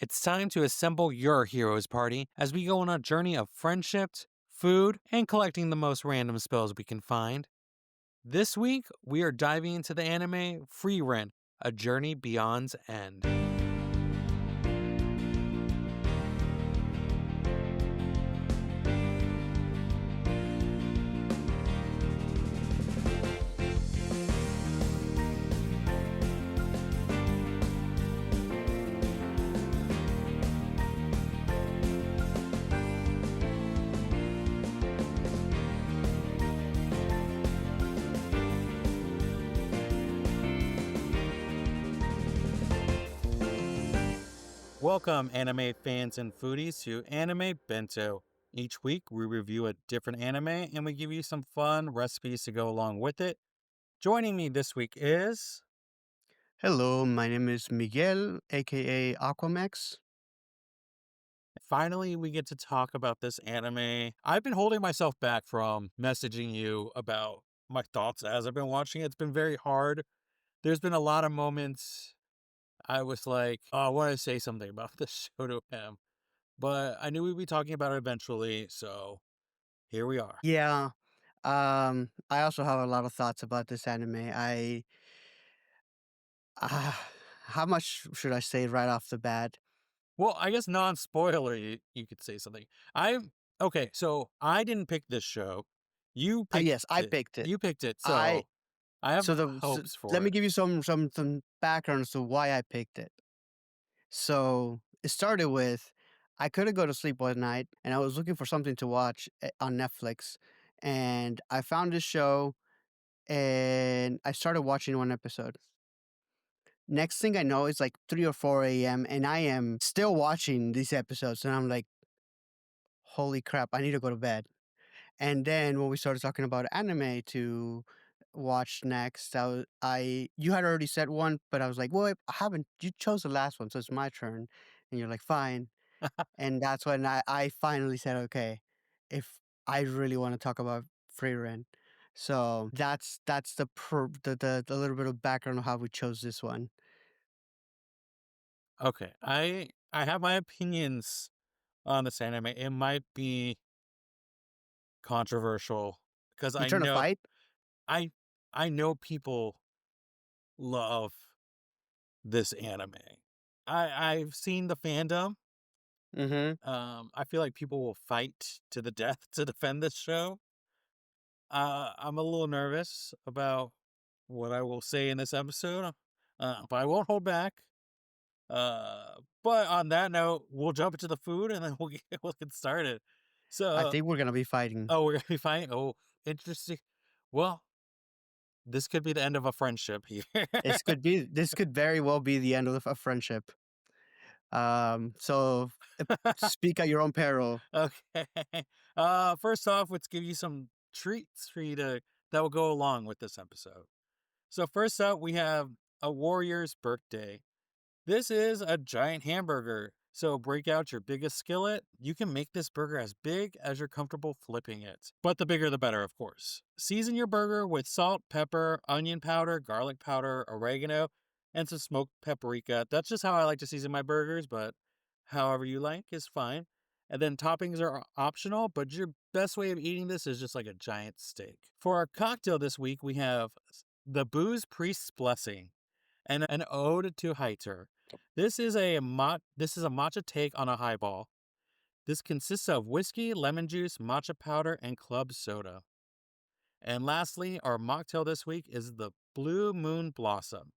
It's time to assemble your hero's party as we go on a journey of friendship, food, and collecting the most random spells we can find. This week, we are diving into the anime Frieren, A Journey Beyond's End. Welcome, anime fans and foodies, to Anime Bento. Each week, we review a different anime and we give you some fun recipes to go along with it. Joining me this week is. Hello, my name is Miguel, aka Aquamex. Finally, we get to talk about this anime. I've been holding myself back from messaging you about my thoughts as I've been watching it. It's been very hard. There's been a lot of moments I was like, oh, I want to say something about this show to him. But I knew we'd be talking about it eventually, so here we are. Yeah, I also have a lot of thoughts about this anime. Uh, how much should I say right off the bat? Well, I guess non-spoiler, you could say something. Okay, so I didn't pick this show. You picked Yes, I it. picked it. You picked it, I so I have so hopes let for me it. give you some background as to why I picked it. So it started with I couldn't go to sleep one night, and I was looking for something to watch on Netflix, and I found this show, and I started watching one episode. Next thing I know, it's like 3 or 4 a.m., and I am still watching these episodes, and I'm like, "Holy crap, I need to go to bed." And then when we started talking about anime to watch next, you had already said one, but I was like, "Well, I haven't you chose the last one, so it's my turn." And you're like, "Fine." And that's when I finally said, "Okay, if I really wanna talk about Frieren." So that's the little bit of background of how we chose this one. Okay, I have my opinions on this anime. It might be controversial because You trying to fight? I I know people love this anime. I've seen the fandom. Mhm. I feel like people will fight to the death to defend this show. I'm a little nervous about what I will say in this episode, but I won't hold back. But on that note, we'll jump into the food and then we'll get started. I So, think we're gonna be fighting. oh, we're gonna be fine. Oh, interesting. Well, this could be the end of a friendship here. This could very well be the end of a friendship. So speak at your own peril. Okay. First off, let's give you some treats for you to that will go along with this episode. So first up, we have a warrior's birthday. This is a giant hamburger. So break out your biggest skillet. You can make this burger as big as you're comfortable flipping it. But the bigger the better, of course. Season your burger with salt, pepper, onion powder, garlic powder, oregano, and some smoked paprika. That's just how I like to season my burgers, but however you like is fine. And then toppings are optional, but your best way of eating this is just like a giant steak. For our cocktail this week, we have the Booze Priest's Blessing and an ode to Heiter. This is a matcha take on a highball. This consists of whiskey, lemon juice, matcha powder, and club soda. And lastly, our mocktail this week is the Blue Moon Blossom.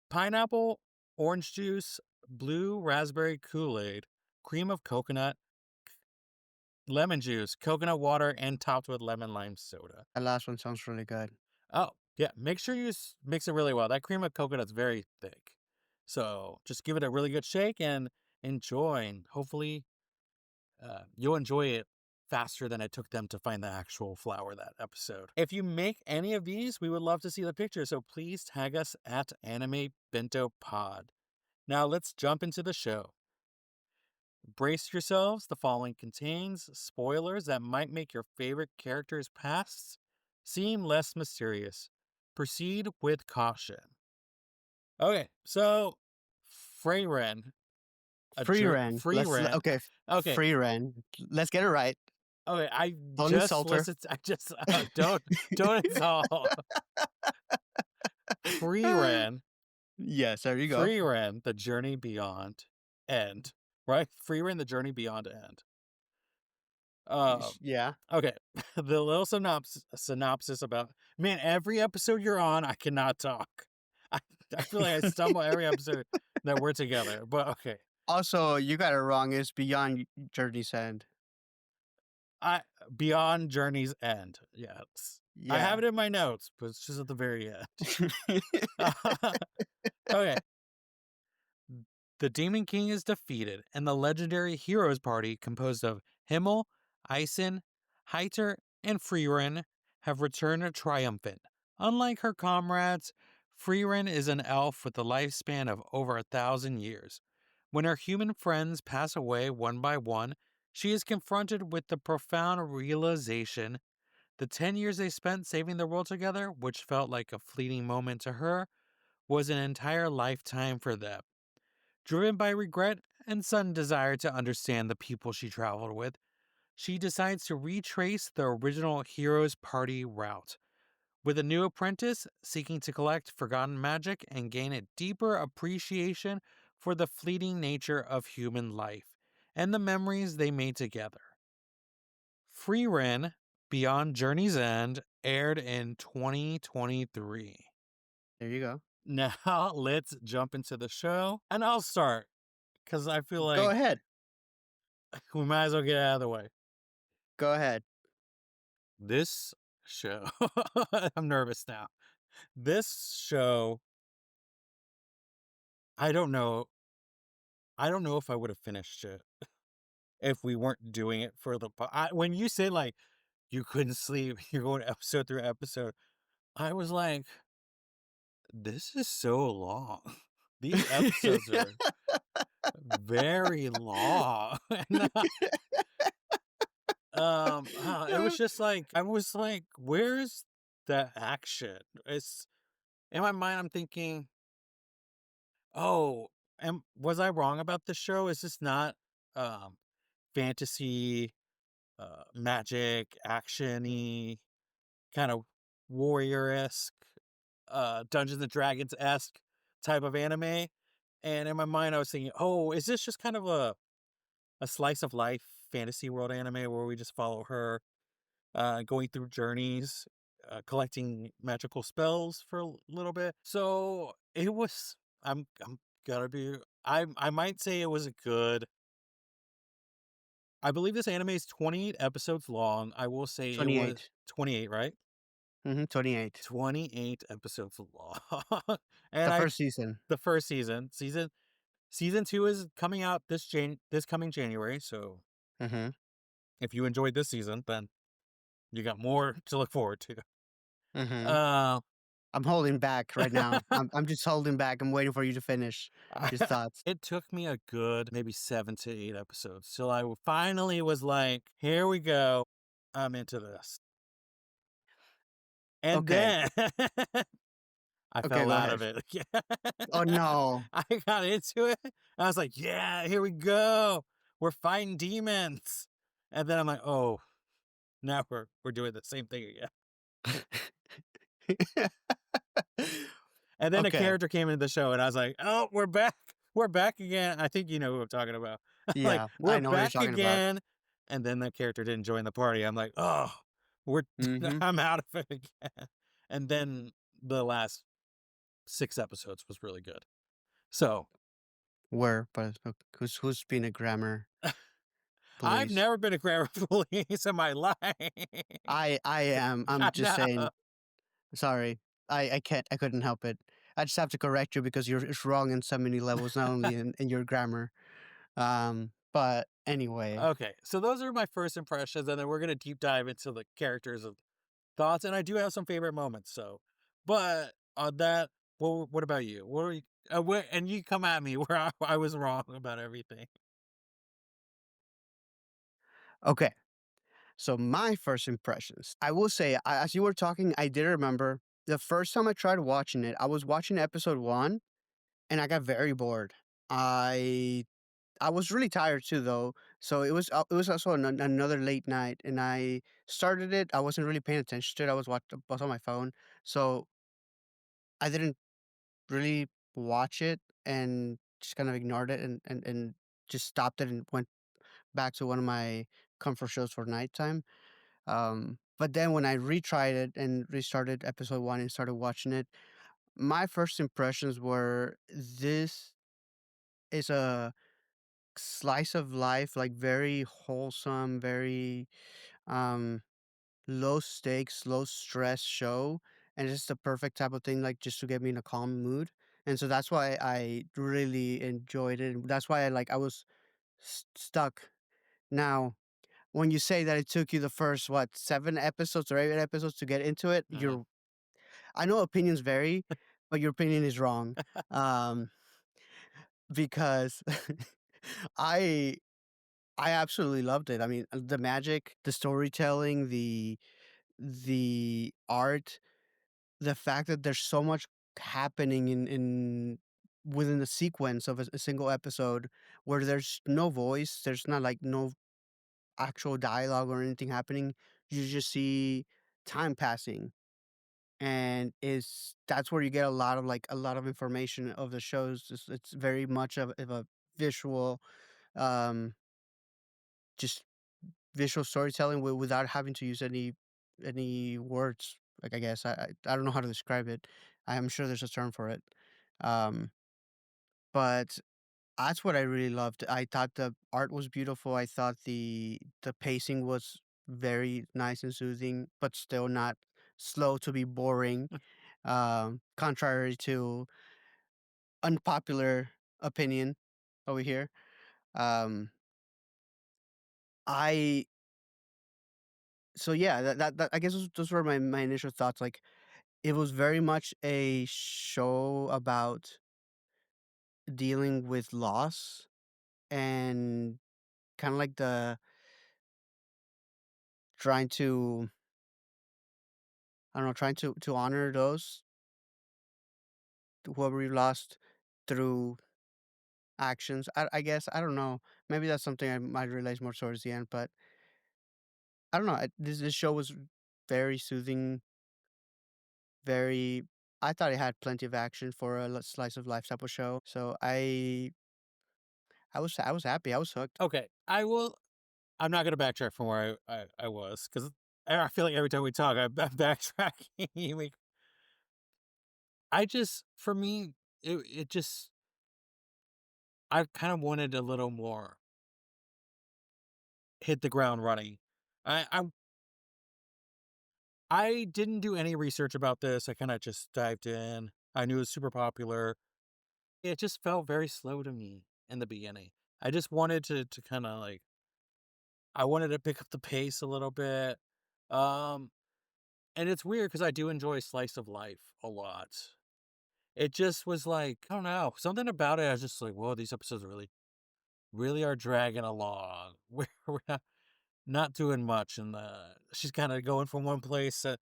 Pineapple, orange juice, blue raspberry Kool-Aid, cream of coconut, lemon juice, coconut water, and topped with lemon lime soda. That last one sounds really good. Oh, yeah. Make sure you mix it really well. That cream of coconut's very thick. So just give it a really good shake and enjoy. And hopefully you'll enjoy it faster than it took them to find the actual flour that episode. If you make any of these, we would love to see the picture. So please tag us at Anime Bento Pod. Now let's jump into the show. Brace yourselves. The following contains spoilers that might make your favorite characters' pasts seem less mysterious. Proceed with caution. Okay, so Frieren. a Frieren. Frieren. Okay, Okay, Frieren. Let's get it right. okay. I Don't just insult her. listened. I just don't insult Frieren. Yes, there you go. Frieren, the journey beyond end. Right, Frieren, the journey beyond end. Yeah. Okay, the little synopsis about man. Every episode you're on, I cannot talk. I I feel like I stumble every episode that we're together. But okay, Also, you got it wrong. It's Beyond Journey's End. I beyond journey's end. Yes, I have Yeah. it in my notes, but it's just at the very end. Okay, the Demon King is defeated, and the legendary Heroes Party, composed of Himmel, Eisen, Heiter, and Frieren, have returned triumphant. Unlike her comrades, Frieren is an elf with a lifespan of over 1,000 years. When her human friends pass away one by one, she is confronted with the profound realization the 10 years they spent saving the world together, which felt like a fleeting moment to her, was an entire lifetime for them. Driven by regret and sudden desire to understand the people she traveled with, she decides to retrace the original Heroes Party route. With a new apprentice seeking to collect forgotten magic and gain a deeper appreciation for the fleeting nature of human life and the memories they made together. Frieren, Beyond Journey's End, aired in 2023. There you go. Now, let's jump into the show, and I'll start because I feel Go like ahead. we might as well get out of the way. Go ahead. This show, I'm nervous now. This show, I don't know. I don't know if I would have finished it if we weren't doing it for when you said like you couldn't sleep, you're going episode through episode. I was like, this is so long. These episodes are very long. And it was just like I was like, where's the action? It's in my mind. I'm thinking, oh, was I wrong about the show? Is this not um fantasy, magic, actiony, kind of warrior esque, Dungeons and Dragons esque type of anime? And in my mind, I was thinking, oh, is this just kind of a slice of life fantasy world anime where we just follow her going through journeys, collecting magical spells for a little bit. So it was. I'm gotta be. I might say it was a good. I believe this anime is 28 episodes long. I will say it was 28. 28, right? 28. 28 episodes long, and The I first season. the first season 2 is coming out this coming January. So Mm-hmm. if you enjoyed this season, then you got more to look forward to. Mm-hmm. Uh, I'm holding back right now. I'm just holding back. I'm waiting for you to finish your thoughts. it took me a good maybe 7 to 8 episodes till I finally was like, "Here we go, I'm into this." And Okay. then I Okay, fell go out ahead. of it. Yeah, Oh no. I got into it. I was like, "Yeah, here we go. We're fighting demons." And then I'm like, "Oh, now we're doing the same thing again." And then a Okay. character came into the show, and I was like, "Oh, we're back. We're back again." I think you know who I'm talking about. Like, Yeah, we're I know what you're back talking about. again. And then that character didn't join the party. I'm like, "Oh, we're Mm-hmm. I'm out of it again." And then the last 6 episodes was really good. So But who's being a grammar I've police? never been a grammar police in my life. I am. I'm I just know. saying. Sorry. I can't. I couldn't help it. I just have to correct you because it's wrong in so many levels, not only in your grammar. But anyway. Okay, so those are my first impressions, and then we're gonna deep dive into the characters and thoughts, and I do have some favorite moments. So, but on that, what about you? What are you? And you come at me where I was wrong about everything. Okay. So my first impressions, I will say, as you were talking, I did remember the first time I tried watching it. I was watching episode 1, and I got very bored. I I was really tired too, though. So it was also another late night, and I started it. I wasn't really paying attention to it. I was on my phone, so I didn't really watch it and just kind of ignored it and just stopped it and went back to one of my comfort shows for nighttime. But then when I retried it and restarted episode one and started watching it, my first impressions were this is a slice of life, like very wholesome, very um low stakes, low stress show. And it's the perfect type of thing, like just to get me in a calm mood. And so that's why I really enjoyed it. And that's why I was stuck. Now, when you say that it took you the first, what, 7 episodes or 8 episodes to get into it, Mhm. I know opinions vary, but your opinion is wrong. Um, because I I absolutely loved it. I mean, the magic, the storytelling, the art, the fact that there's so much happening in within the sequence of a single episode where there's no voice, there's not like no actual dialogue or anything happening. You just see time passing. And is that's where you get a lot of a lot of information of the shows. It's very much of a visual, um, just visual storytelling without having to use any words. Like I guess I don't know how to describe it. I am sure there's a term for it. Um, but that's what I really loved. I thought the art was beautiful. I thought the pacing was very nice and soothing, but still not slow to be boring. Contrary to unpopular opinion over here. Um, I so yeah, that I guess those were my initial thoughts. Like it was very much a show about dealing with loss and kind of like the trying to I don't know, trying to honor those whoever you lost through actions. I guess I don't know. Maybe that's something I might realize more towards the end, but I don't know. This show was very soothing. Very, I thought it had plenty of action for a slice of life type of show. So I was happy. I was hooked. Okay, I'm not gonna backtrack from where I was because I feel like every time we talk, I'm backtracking. I just for me, it just I kind of wanted a little more hit the ground running. I didn't do any research about this. I kind of just dived in. I knew it was super popular. It just felt very slow to me in the beginning. I just wanted to kind of like I wanted to pick up the pace a little bit. Um and it's weird cuz I do enjoy slice of life a lot. It just was like, I don't know, something about it I was just like, "Whoa, these episodes really are dragging along. We're not doing much and she's kind of going from one place to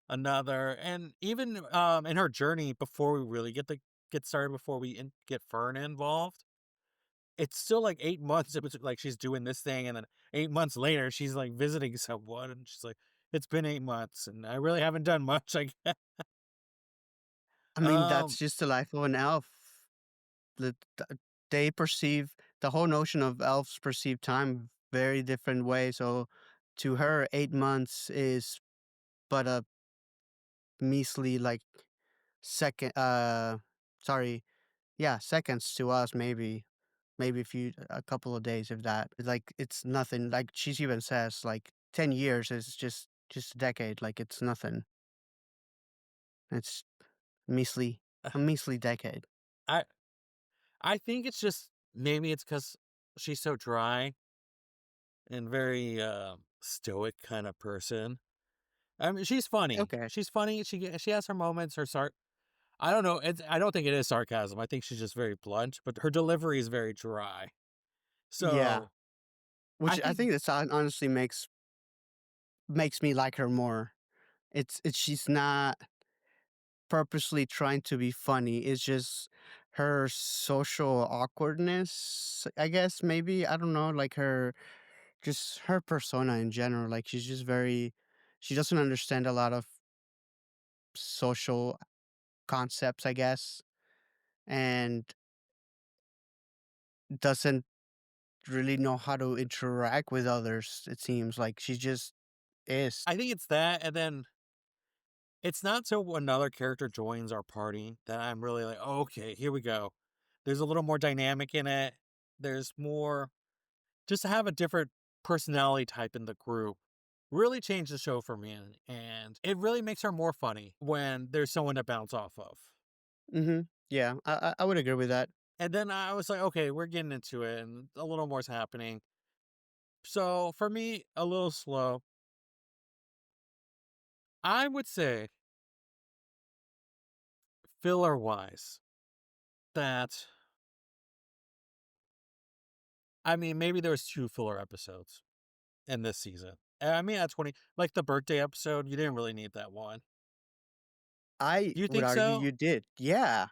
another." And even in her journey before we really get started before we get Fern involved, it's still like 8 months it was like she's doing this thing and then 8 months later she's like visiting someone and she's like, "It's been 8 months and I really haven't done much." Like I mean, that's um just the life of an elf. They perceive the whole notion of elves perceive time very different way. So to her, 8 months is but a measly second. Sorry, yeah, seconds to us. Maybe a couple of days if that. Like it's nothing. Like she even says, like 10 years is just a decade. Like it's nothing. It's measly a measly decade. I I think it's just maybe it's cuz she's so dry and very stoic kind of person. I mean, she's funny. Okay. She's funny. She has her moments. I don't know. I don't think it is sarcasm. I think she's just very blunt, but her delivery is very dry. Yeah. So I Which I think think this honestly makes me like her more. It's she's not purposely trying to be funny. It's just her social awkwardness, I guess, maybe, I don't know, like, just her persona in general, like, she's just very she doesn't understand a lot of social concepts, I guess, and doesn't really know how to interact with others, it seems like she just is. I think it's that, and then it's not till another character joins our party that I'm really like, "Oh, okay, here we go." There's a little more dynamic in it. There's more just to have a different personality type in the group really changed the show for me, and it really makes her more funny when there's someone to bounce off of. Mhm. Yeah, I would agree with that. And then I was like, "Okay, we're getting into it, and a little more's happening." So, for me, a little slow. I would say filler-wise that I mean, maybe there was 2 filler episodes in this season. And I mean, at 20 like, the birthday episode, you didn't really need that one. I Do you would think argue so? you did. Yeah.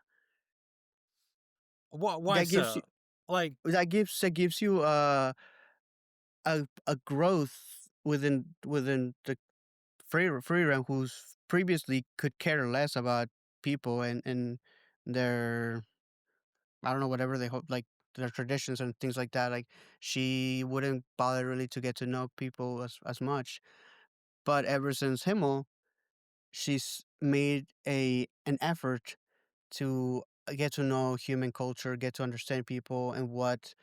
Why That gives you so? Like, that gives you a growth within the Frieren who's previously could care less about people and their I don't know, whatever they hope, like, their traditions and things like that, like, she wouldn't bother really to get to know people as much, but ever since Himmel, she's made an effort to get to know human culture, get to understand people and what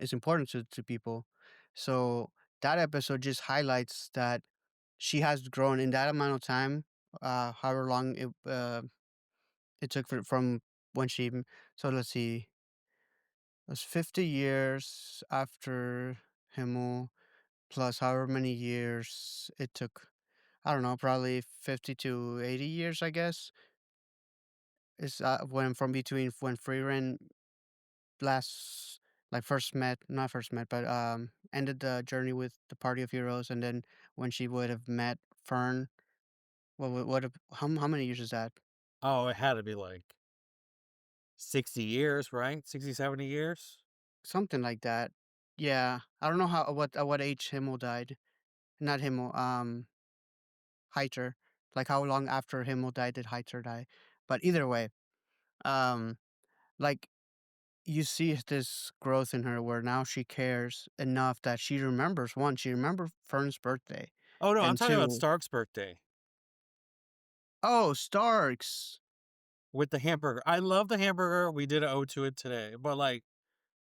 is important to people. So that episode just highlights that she has grown in that amount of time, however long it took from when so let's see, it was 50 years after Himmel plus however many years it took. I don't know, probably 50 to 80 years, I guess. Is when from between when Freeran last like first met, not first met, but ended the journey with the Party of Heroes, and then when she would have met Fern. How many years is that? oh, it had to be, like, 60 years, right? 60, 70 years? Something like that. Yeah, I don't know at what age Himmel died. Not Himmel. Heiter. Like how long after Himmel died did Heiter die? But either way, um, like you see this growth in her where now she cares enough that she remembers one, she remembered Fern's birthday, Oh, no, I'm and talking about two, Stark's birthday oh, Starks. with the hamburger. I love the hamburger. We did owe to it today, but, like,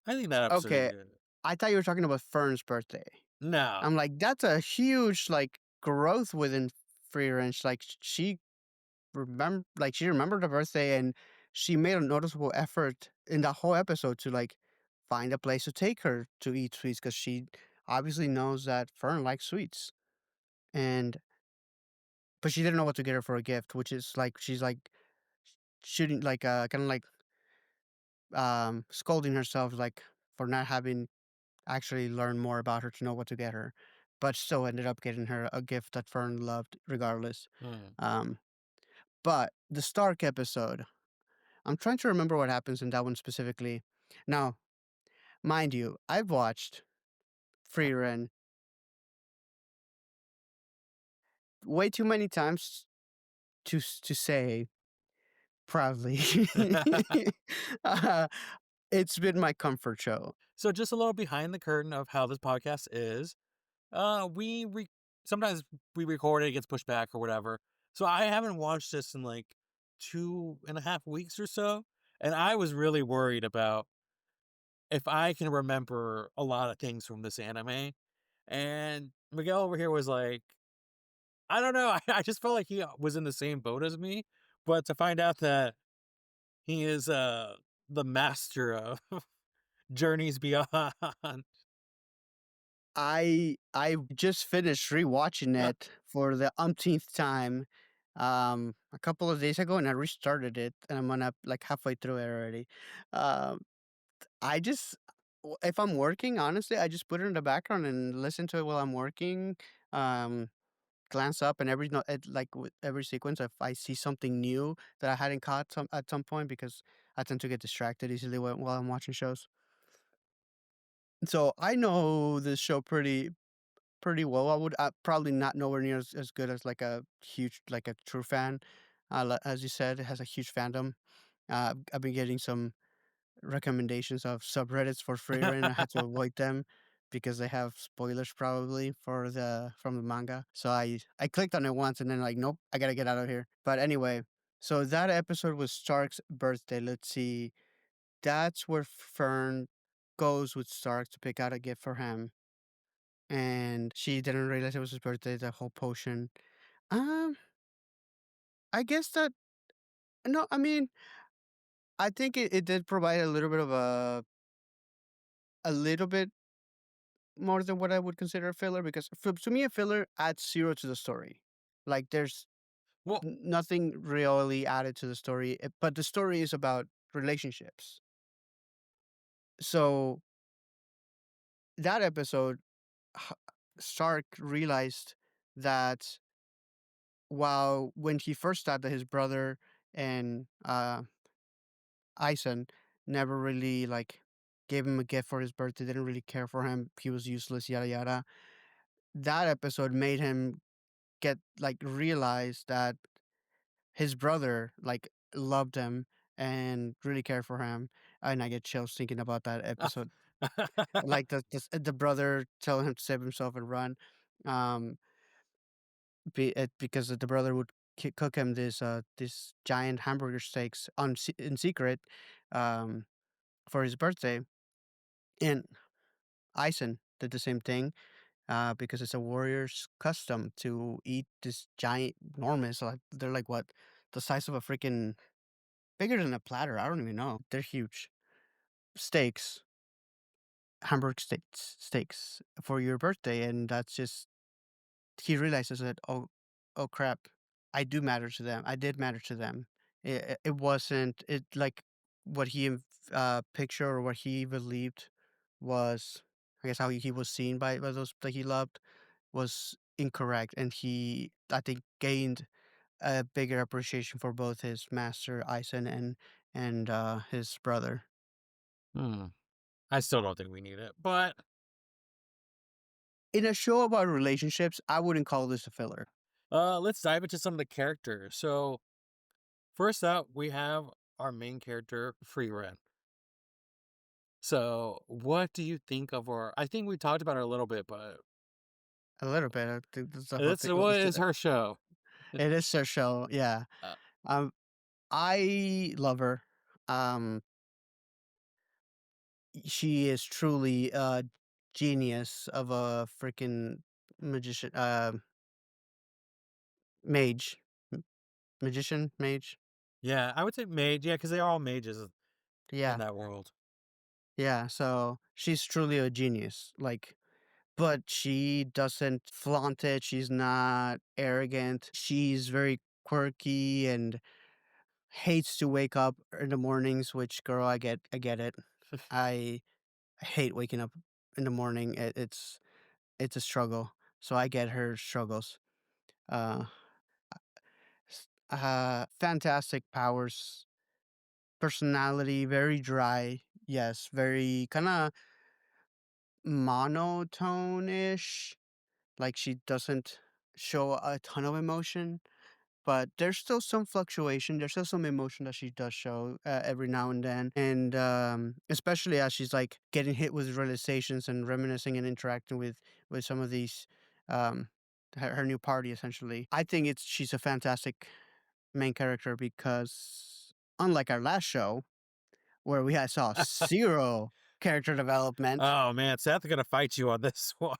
I think that episode is Okay, good. I thought you were talking about Fern's birthday. No. I'm like, that's a huge like growth within Free Range. Like she remembered her birthday and she made a noticeable effort in that whole episode to like find a place to take her to eat sweets because she obviously knows that Fern likes sweets. And but she didn't know what to get her for a gift, which is like she's like shooting like kind of like scolding herself like for not having actually learned more about her to know what to get her, but still ended up getting her a gift that Fern loved regardless. Mm. Um, but the Stark episode, I'm trying to remember what happens in that one specifically. Now, mind you, I've watched Frieren way too many times to say proudly. uh, it's been my comfort show. So just a little behind the curtain of how this podcast is. We sometimes we record it, it gets pushed back or whatever. So I haven't watched this in like 2.5 weeks or so, and I was really worried about if I can remember a lot of things from this anime. And Miguel over here was like, I don't know. I just felt like he was in the same boat as me, but to find out that he is the master of journeys beyond. I just finished rewatching it for the umpteenth time, a couple of days ago, and I restarted it, and I'm on like halfway through it already. Um, I just if I'm working, honestly, I just put it in the background and listen to it while I'm working. Um, glance up, and every no like, with every sequence, if I see something new that I hadn't caught at some point, because I tend to get distracted easily while I'm watching shows. So, I know this show pretty well. I would probably not nowhere near as good as, like, a true fan. As you said, it has a huge fandom. I've been getting some recommendations of subreddits for Frieren. I had to avoid them because they have spoilers probably from the manga. So I clicked on it once and then like, nope, I gotta get out of here. But anyway, so that episode was Stark's birthday. Let's see. That's where Fern goes with Stark to pick out a gift for him. And she didn't realize it was his birthday, the whole potion. Um, I guess that no, I mean, I think it did provide a little bit more than what I would consider a filler, because to me, a filler adds 0 to the story. Like, there's Well, nothing really added to the story, but the story is about relationships. So, that episode, h Stark realized that while when he first thought that his brother and, Eisen never really, like, gave him a gift for his birthday, didn't really care for him, he was useless, yada, yada. That episode made him realize that his brother, like, loved him and really cared for him, and I get chills thinking about that episode. Like, the brother telling him to save himself and run, um, because the brother would cook him this giant hamburger steaks in secret, um, for his birthday, and Eisen did the same thing, because it's a warrior's custom to eat this giant enormous, like, they're like, what? The size of a freaking bigger than a platter, I don't even know. They're huge. Steaks, Hamburg steaks for your birthday, and that's just he realizes that, "Oh, crap. I do matter to them. I did matter to them." It wasn't it like, what picture or what he believed was, I guess, how he was seen by those that he loved was incorrect, and he, I think, gained a bigger appreciation for both his master, Eisen, and his brother. hmm, I still don't think we need it, but In a show about relationships, I wouldn't call this a filler. let's dive into some of the characters. So, first up, we have our main character, Frieren. So, what do you think of her? I think we talked about her a little bit, but A little bit, I think that's the whole it's thing. what is her show? It is their show, yeah. Uh, Um, I love her. Um, she is truly a genius of a freaking magician, mage, m magician, mage? yeah, I would say mage. Yeah, because they are all mages in Yeah, that world. yeah, so she's truly a genius, like, but she doesn't flaunt it, she's not arrogant, she's very quirky and hates to wake up in the mornings, which, girl, I get it. I hate waking up in the morning, it's a struggle, so I get her struggles. Uh, Fantastic powers, personality, very dry, yes, very kinda monotone-ish, like, she doesn't show a ton of emotion, but there's still some fluctuation, there's still some emotion that she does show, every now and then, and, especially as she's, like, getting hit with realizations and reminiscing and interacting with some of these, um, her new party, essentially. I think it's she's a fantastic main character because, unlike our last show, where we had saw 0 character development. Oh man, Seth gonna fight you on this one.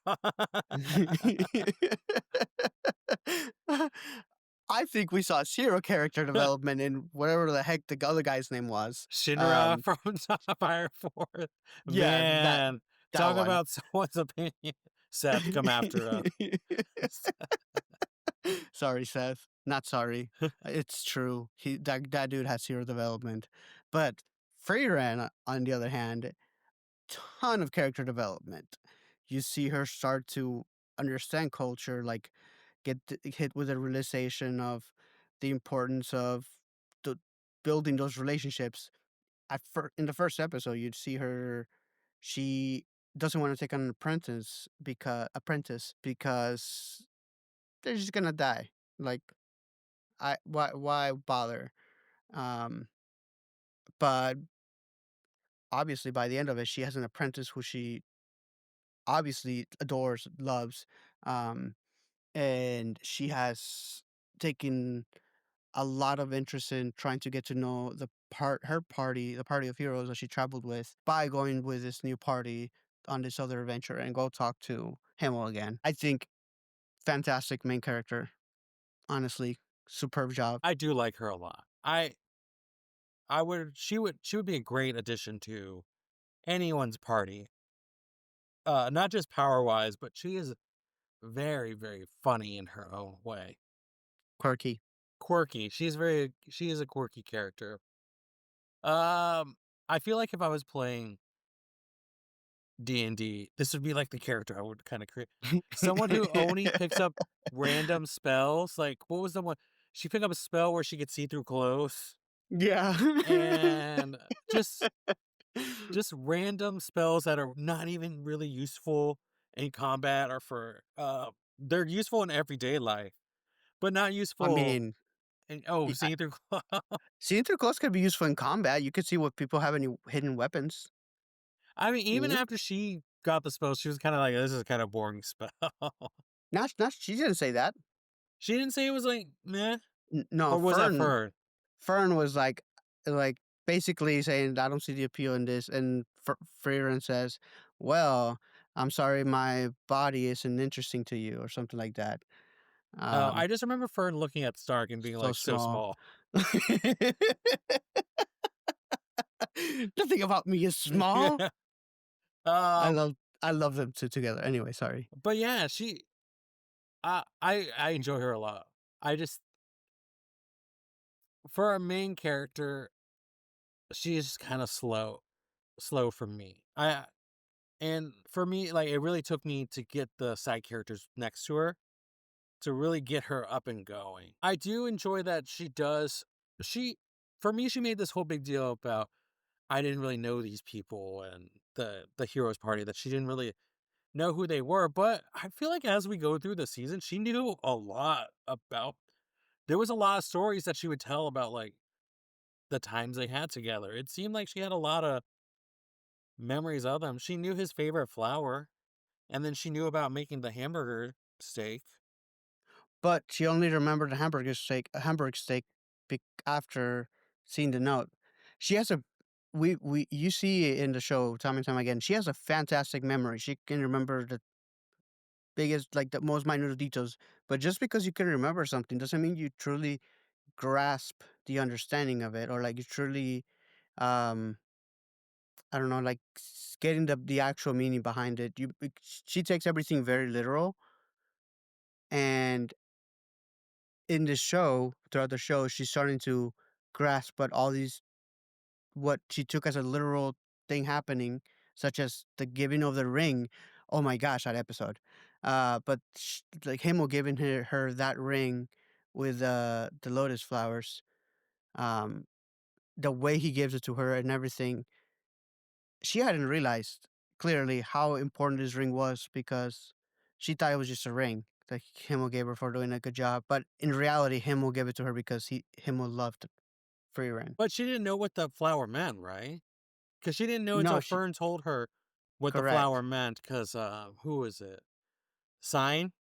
I think we saw 0 character development in whatever the heck the other guy's name was. Shinra Um, from Fire Force. yeah, Man, that talk one. about someone's opinion. Seth, come after us. Sorry, Seth. Not sorry. It's true. That dude has 0 development. But Freyran, on the other hand, ton of character development. You see her start to understand culture, like, hit with a realization of the importance of the building those relationships. In the first episode, you'd see her. She doesn't want to take on an apprentice because they're just gonna die. Like, I why bother? Um, but obviously, by the end of it, she has an apprentice who she obviously adores, loves, um, and she has taken a lot of interest in trying to get to know the party of heroes that she traveled with, by going with this new party on this other adventure and go talk to Himmel again. I think fantastic main character, honestly, superb job. I do like her a lot. I would she would be a great addition to anyone's party. Not just power wise, but she is very, very funny in her own way. Quirky. Quirky. She is a quirky character. Um, I feel like if I was playing D&D, this would be like the character I would kind of create. Someone who only picks up random spells. Like, what was the one? She picked up a spell where she could see through clothes Yeah. and just random spells that are not even really useful in combat or for they're useful in everyday life, but not I useful mean, in y seeing through seeing through clothes could be useful in combat. You could see what people have any hidden weapons. I mean, even Mhm. after she got the spell, she was kind of like, this is kind of boring spell. Not she didn't say that. She didn't say it was like meh, No, or was that Fern? Fern was like basically saying, "I don't see the appeal in this," and Frieren says, "Well, I'm sorry, my body isn't interesting to you," or something like that. Oh, Um, I just remember Fern looking at Stark and being so like, so small. small. Nothing about me is small. Yeah. I Um, love I love them two together. Anyway, sorry. but yeah, I enjoy her a lot. I just for our main character, she is kind of slow for me. And for me, like it really took me to get the side characters next to her to really get her up and going. I do enjoy that she for me she made this whole big deal about I didn't really know these people and the heroes party that she didn't really know who they were, but I feel like as we go through the season she knew a lot about there was a lot of stories that she would tell about like the times they had together. It seemed like she had a lot of memories of them. She knew his favorite flower and then she knew about making the hamburger steak. But she only remembered the hamburger steak after seeing the note. She has a we you see it in the show time and time again. She has a fantastic memory. She can remember the biggest, like the most minute details. But just because you can remember something doesn't mean you truly grasp the understanding of it, or like you truly, um, I don't know, like getting the actual meaning behind it. She takes everything very literal, and in the show, throughout the show, she's starting to grasp what she took as a literal thing happening, such as the giving of the ring. Oh my gosh, that episode! But like Himmel giving her that ring with the lotus flowers, um, the way he gives it to her and everything, she hadn't realized clearly how important this ring was, because she thought it was just a ring that Himmel gave her for doing a good job. But in reality, Himmel gave it to her because Himmel loved Frieren. But she didn't know what the flower meant, right? Because she didn't know No, until she Fern told her what the flower correct. meant. Because who was it? Sign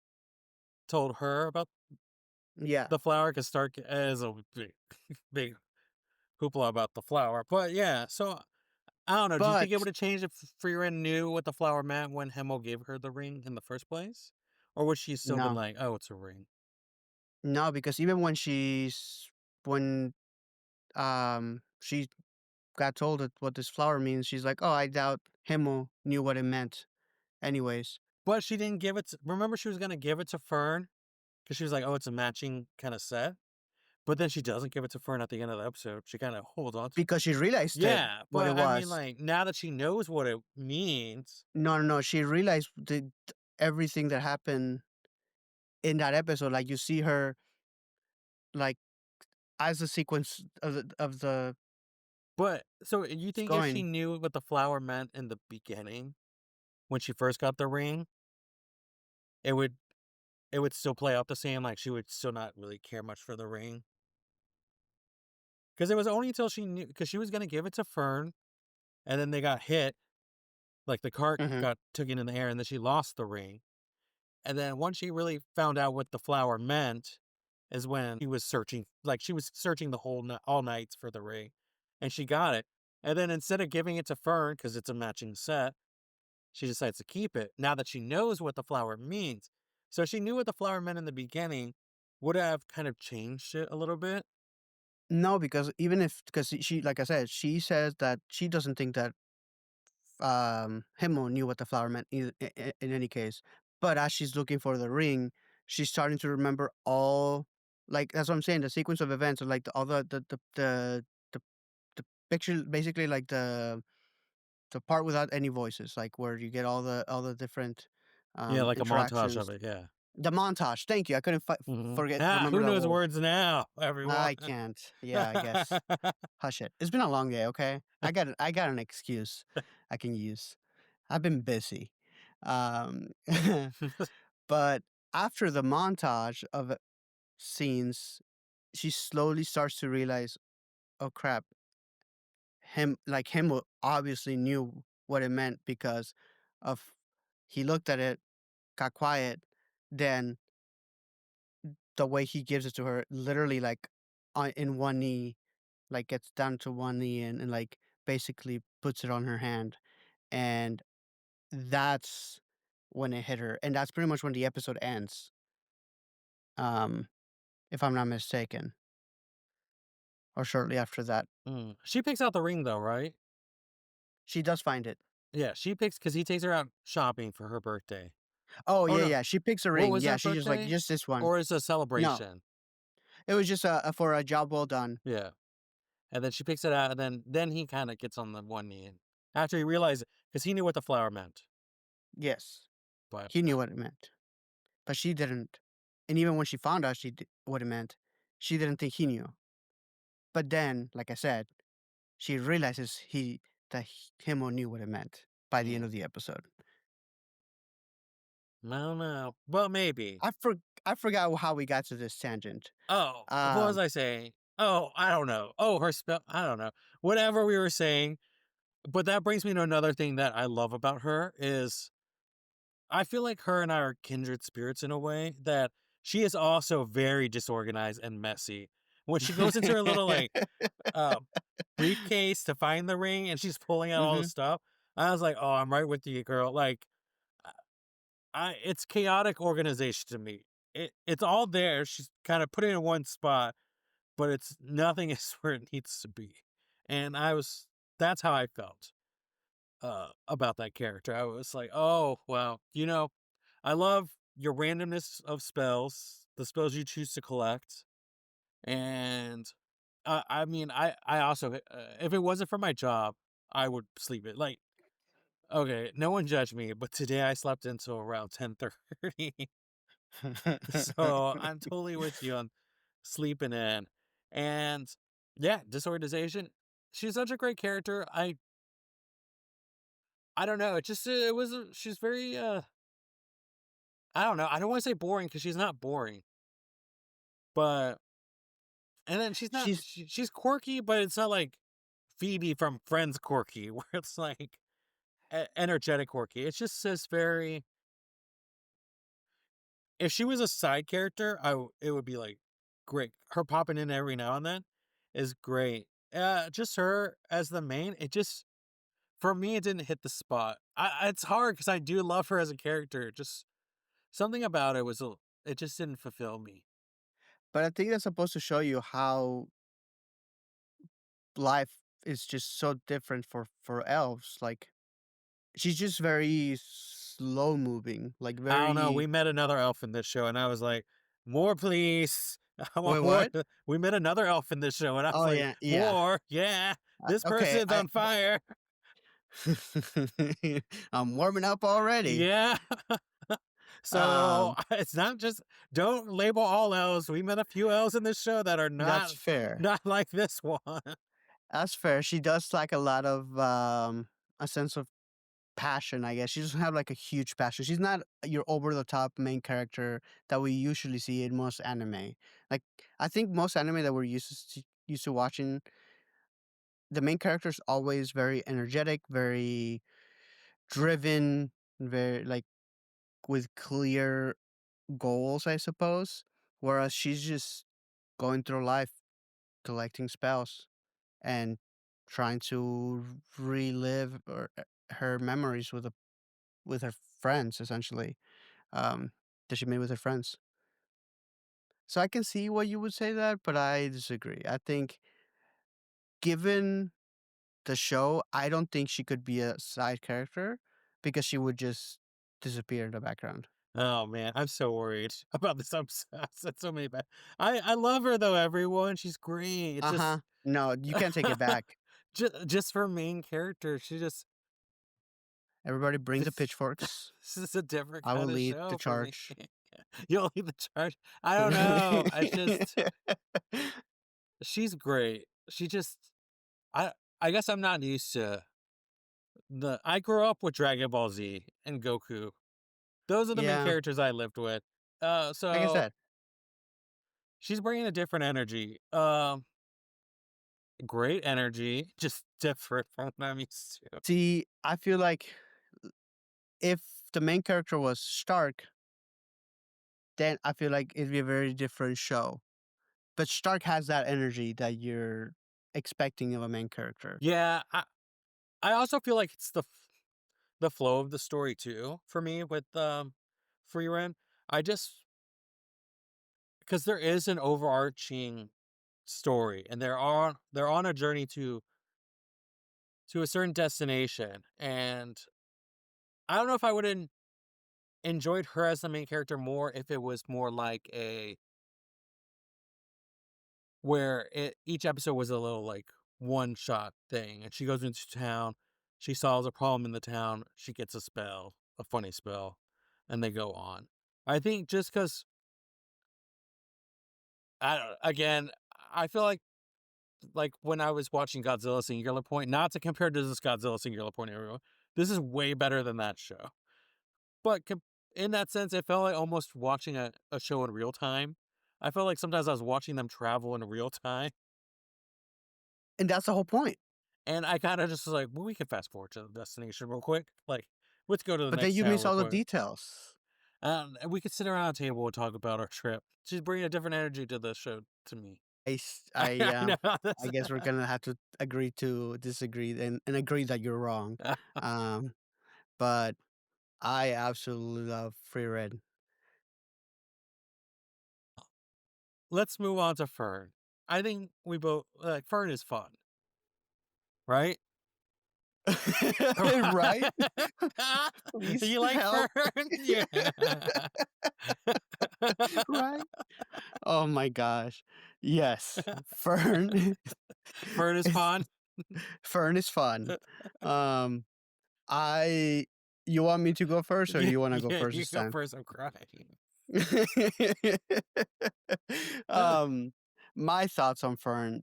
told her about Yeah. the flower. Because Stark is a big hoopla about the flower. But yeah, so I don't know. Do you think it But would have changed if Frieren knew what the flower meant when Hemo gave her the ring in the first place? Or would she still been no. like, oh, it's a ring? No, because even when she got told what this flower means, she's like, "Oh, I doubt Himmel knew what it meant." Anyways, But she didn't give it to, remember she was going to give it to Fern? Because she was like, oh, it's a matching kind of set. But then she doesn't give it to Fern at the end of the episode. She kind of holds on to it. because she realized Yeah, what it but I mean, was. like, now that she knows what it means, No, no, no. She realized everything that happened. in that episode, like, you see her, like, as the sequence of the But so you it's think if she going. knew what the flower meant in the beginning, when she first got the ring, it would it would still play out the same, like, she would still not really care much for the ring? Because it was only until she knew, because she was gonna give it to Fern, and then they got hit, like, the cart Mhm. got taken in the air, and then she lost the ring, and then once she really found out what the flower meant is when she was searching, like, she was searching the whole ni all nights for the ring, and she got it, and then instead of giving it to Fern because it's a matching set, she decides to keep it now that she knows what the flower means. So if she knew what the flower meant in the beginning, would it have kind of changed it a little bit? No, because even if, because she, like I said, she says that she doesn't think that, Himmel knew what the flower meant either, in any case. But as she's looking for the ring, she's starting to remember all, like, that's what I'm saying, the sequence of events, of like all the picture, basically, like the part without any voices, like where you get all the different Yeah, like a montage interactions. of it, yeah. The montage. Thank you. I couldn't Mhm. forget Ah, remember who that knows word. words now, everyone? I can't. Yeah, I guess. Hush it. It's been a long day, okay? I got an excuse I can use. I've been busy. Um, but after the montage of scenes, she slowly starts to realize, oh crap, him obviously knew what it meant because of he looked at it, got quiet, then the way he gives it to her, literally like on in one knee, like gets down to one knee and like basically puts it on her hand. And that's when it hit her. And that's pretty much when the episode ends. Um, if I'm not mistaken. Or shortly after that. Mm. She picks out the ring though, right? She does find it. Yeah, she picks because he takes her out shopping for her birthday. Oh Oh, yeah, no. yeah. She picks a What ring. was Yeah, that she's just like, birthday? just this one. Or is it a No. celebration? It was just for a job well done. Yeah. And then she picks it out, and then he kinda gets on the one knee, and after he realized, because he knew what the flower meant, Yes. but He knew what it meant. But she didn't. And even when she found out what it meant, she didn't think he knew. But then, like I said, she realizes him knew what it meant by the end mm, of the episode. I don't know. Well, maybe. I for I forgot how we got to this tangent. Oh, what was Um, I saying? Oh, I don't know. Oh, her spell, I don't know. Whatever we were saying, but that brings me to another thing that I love about her is I feel like her and I are kindred spirits in a way that she is also very disorganized and messy. When she goes into her little, like, uh, briefcase to find the ring and she's pulling out all the mhm. stuff, I was like, "Oh, I'm right with you, girl." Like, it's chaotic organization to me. It's all there. She's kind of put it in one spot, but it's nothing is where it needs to be. And that's how I felt about that character. I was like, oh well, I love your randomness of spells, the spells you choose to collect, and I mean, I also if it wasn't for my job, I would sleep it. Like, okay, no one judge me, but today I slept until around 10:30. So I'm totally with you on sleeping in. And yeah, disorganization. She's such a great character. I don't know. It just it was she's very I don't know. I don't want to say boring because she's not boring, but and then She's she's quirky, but it's not like Phoebe from Friends quirky, where it's like energetic quirky. It's just this very. If she was a side character, it would be like great. Her popping in every now and then is great. Just her as the main, it just for me it didn't hit the spot. It's hard because I do love her as a character. Just something about it it just didn't fulfill me. but I think that's supposed to show you how life is just so different for elves. Like, she's just very slow moving, like I don't know. very. We met another elf in this show, and I was like, more, please. I Wait, want more. what? We met another elf in this show, and I was Oh like, yeah, yeah. more. Yeah, this Okay, person's on fire. I'm warming up already. Yeah. So Um, it's not just don't label all L's. We met a few L's in this show that are that's not fair. not like this one. That's fair. She does lack a lot of a sense of passion, I guess. She doesn't have like a huge passion. She's not your over the top main character that we usually see in most anime. Like I think most anime that we're used to watching, the main character is always very energetic, very driven, very like with clear goals, I suppose. Whereas she's just going through life collecting spells and trying to relive her memories with her friends, essentially, um, that she made with her friends. So I can see why you would say that, but I disagree. I think, given the show, I don't think she could be a side character because she would just disappear in the background. Oh man, I'm so worried about this episode. Said so many bad. I love her though. Everyone, she's great. It's Uh huh. just No, you can't take it back. just for main character. She just Everybody bring the this pitchforks. this is a different I will kind of lead the show for me. charge. You'll lead the charge. I don't know. I just she's great. She just I I guess I'm not used to the I grew up with Dragon Ball Z and Goku. Those are the main Yeah, characters I lived with. like I So said. she's bringing a different energy. Great energy, just different from what I'm used to. See, I feel like if the main character was Stark, then I feel like it'd be a very different show. But Stark has that energy that you're expecting of a main character. Yeah, I also feel like it's the flow of the story too for me with Frieren. I just because there is an overarching story and they're on a journey to a certain destination and I don't know if I would have enjoyed her as the main character more if it was more like a where each episode was a little like one shot thing and she goes into town, she solves a problem in the town, she gets a spell, a funny spell, and they go on. I think just because I don't again, I feel like when I was watching Godzilla Singular Point, not to compare to this Godzilla Singular Point, everyone, this is way better than that show. But in that sense, it felt like almost watching a show in real time. I felt like sometimes I was watching them travel in real time. And that's the whole point. And I kinda just was like, "Well, we can fast forward to the destination real quick. Like, let's go to the But then next you town miss real all the quick." details. And we could sit around a table and talk about our trip. She's bringing a different energy to the show to me. I know I this. guess we're gonna have to agree to disagree and agree that you're wrong. Um, but I absolutely love Free Red. Let's move on to Fern. I think we both like Fern is fun, right? Right? Please You like Fern? help. Yeah. Right? Oh my gosh. Yes. Fern Fern is is fun. Fern is fun. Um, I you want me to go first or Yeah, you wanna go yeah, first you this go time? first. I'm crying. Um, my thoughts on Fern,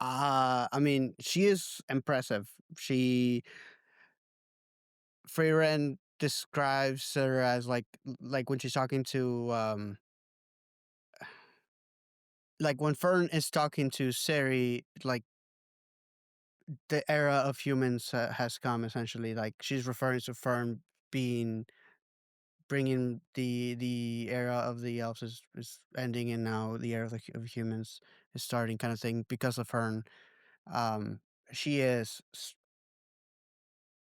I mean, she is impressive. Frieren describes her as like when she's talking to like when Fern is talking to Seri, like the era of humans has come essentially. Like she's referring to Fern being bringing the era of the elves is ending and now the era of, of humans is starting kind of thing because of Fern. Um, she is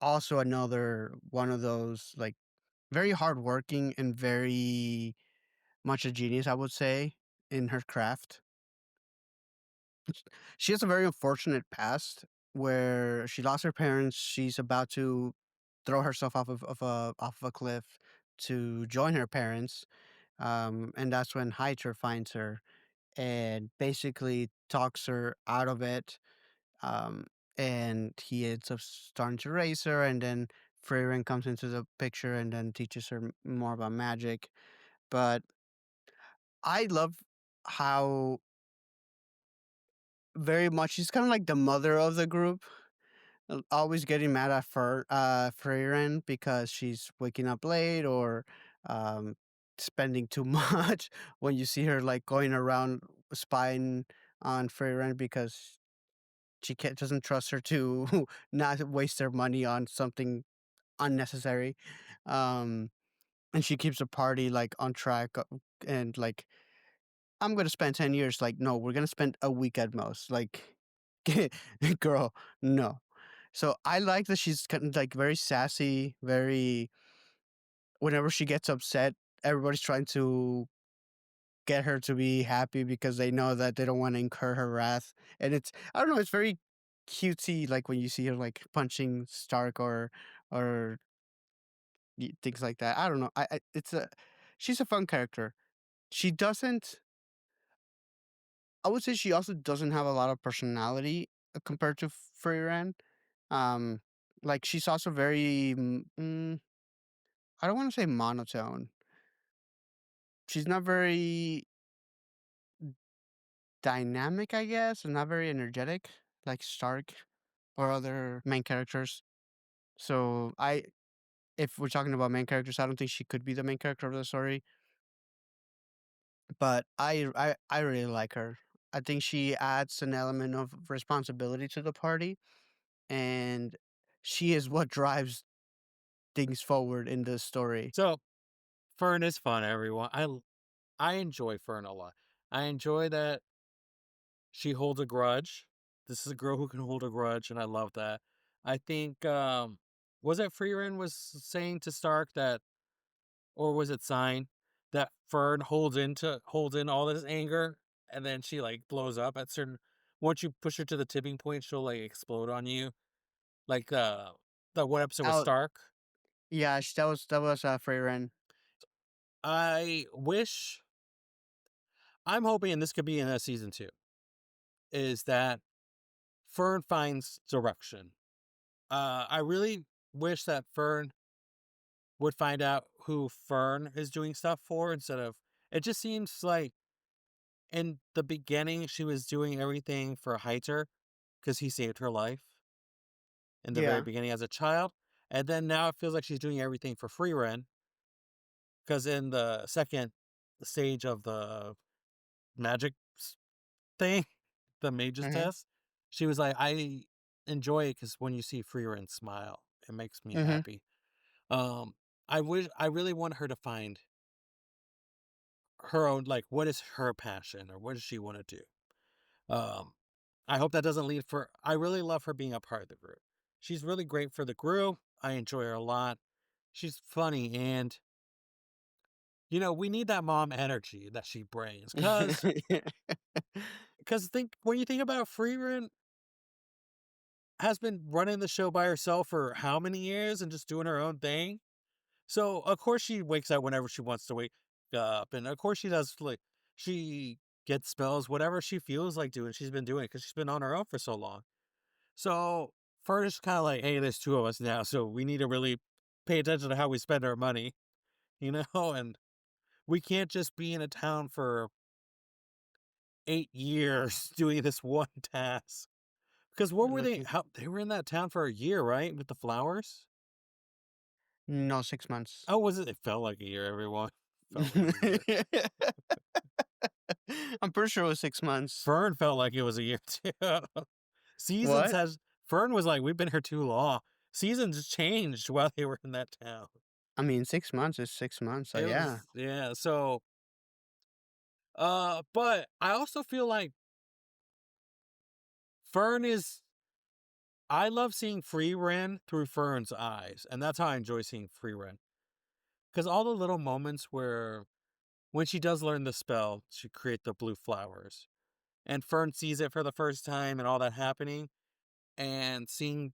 also another one of those like very hardworking and very much a genius, I would say, in her craft. She has a very unfortunate past where she lost her parents. She's about to throw herself off of a cliff to join her parents, and that's when Hyter finds her and basically talks her out of it. Um, and he ends up starting to raise her, and then Frieren comes into the picture and then teaches her more about magic. But I love how very much she's kind of like the mother of the group, always getting mad at Frieren because she's waking up late or um, spending too much. When you see her like going around spying on Frieren because doesn't trust her to not waste their money on something unnecessary. Um, and she keeps the party like on track and like I'm gonna spend 10 years. Like, no, we're gonna spend a week at most. Like, girl, no. So I like that she's kind of like very sassy, very whenever she gets upset, everybody's trying to get her to be happy because they know that they don't want to incur her wrath. And it's I don't know, it's very cutesy, like when you see her like punching Stark or things like that. I don't know. I it's a she's a fun character. She doesn't I would say she also doesn't have a lot of personality compared to Freyran. Um, like she's also very, I don't want to say monotone. She's not very dynamic, I guess, and not very energetic like Stark or other main characters. So if we're talking about main characters, I don't think she could be the main character of the story. But I really like her. I think she adds an element of responsibility to the party, and she is what drives things forward in the story. So Fern is fun, everyone. I enjoy Fern a lot. I enjoy that she holds a grudge. This is a girl who can hold a grudge, and I love that. I think was it Frieren was saying to Stark that, or was it Sign that Fern holds in all this anger, and then she like blows up at certain. Once you push her to the tipping point, she'll like explode on you. Like the one episode with Oh, Stark. yeah, that was, Frieren. I wish I'm hoping, and this could be in a season two, is that Fern finds direction. I really wish that Fern would find out who Fern is doing stuff for instead of. It just seems like in the beginning she was doing everything for Heiter because he saved her life in the very Yeah. beginning as a child, and then now it feels like she's doing everything for Frieren because in the second stage of the magic thing, the mage's Mhm, test, she was like, "I enjoy it because when you see Frieren smile, it makes me mhm. happy." Um, I really want her to find her own, like, what is her passion or what does she want to do? Um, I hope that doesn't lead for. I really love her being a part of the group. She's really great for the group. I enjoy her a lot. She's funny, and we need that mom energy that she brings. Cause think when you think about Freeman has been running the show by herself for how many years and just doing her own thing. So of course she wakes up whenever she wants to wake up, and of course she does like she gets spells, whatever she feels like doing. She's been doing because she's been on her own for so long. So Furnace kind of like, hey, there's two of us now, so we need to really pay attention to how we spend our money, and we can't just be in a town for 8 years doing this one task. Because what were they? Looking How they were in that town for a year, right? With the flowers. No, 6 months. Oh, was it? It felt like a year. Everyone felt like a year. I'm pretty sure it was 6 months. Fern felt like it was a year too. Seasons What? has Fern was like, we've been here too long. Seasons changed while they were in that town. I mean, 6 months is 6 months, so It yeah. was yeah. So, but I also feel like Fern is. I love seeing Free Ren through Fern's eyes, and that's how I enjoy seeing Free Ren. Because all the little moments where when she does learn the spell to create the blue flowers, and Fern sees it for the first time, and all that happening, and seeing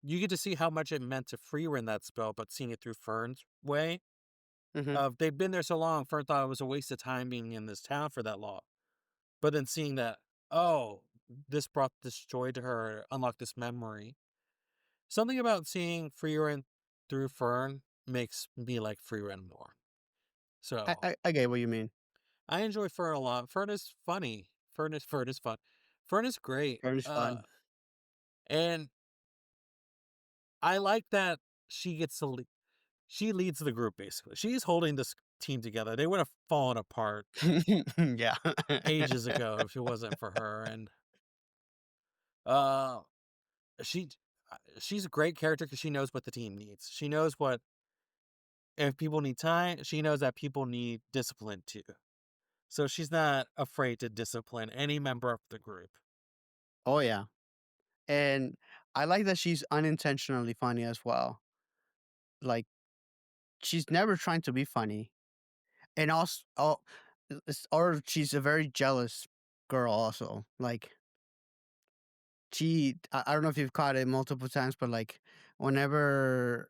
you get to see how much it meant to Frieren that spell, but seeing it through Fern's way Mhm. of they've been there so long, Fern thought it was a waste of time being in this town for that long. But then seeing that, oh, this brought this joy to her, unlocked this memory. Something about seeing Frieren. through Fern makes me like Frieren more. I So I I get what you mean. I enjoy Fern a lot. Fern is funny. Fern is fun. Fern is great. Very fun. And I like that she gets to she leads the group basically. She's holding this team together. They would have fallen apart Yeah. ages ago if it wasn't for her. And uh, she she's a great character because she knows what the team needs. She knows what if people need time. She knows that people need discipline too. So she's not afraid to discipline any member of the group. Oh, yeah. And I like that she's unintentionally funny as well. Like, she's never trying to be funny. And also, or she's a very jealous girl also. Like, I don't know if you've caught it multiple times, but like whenever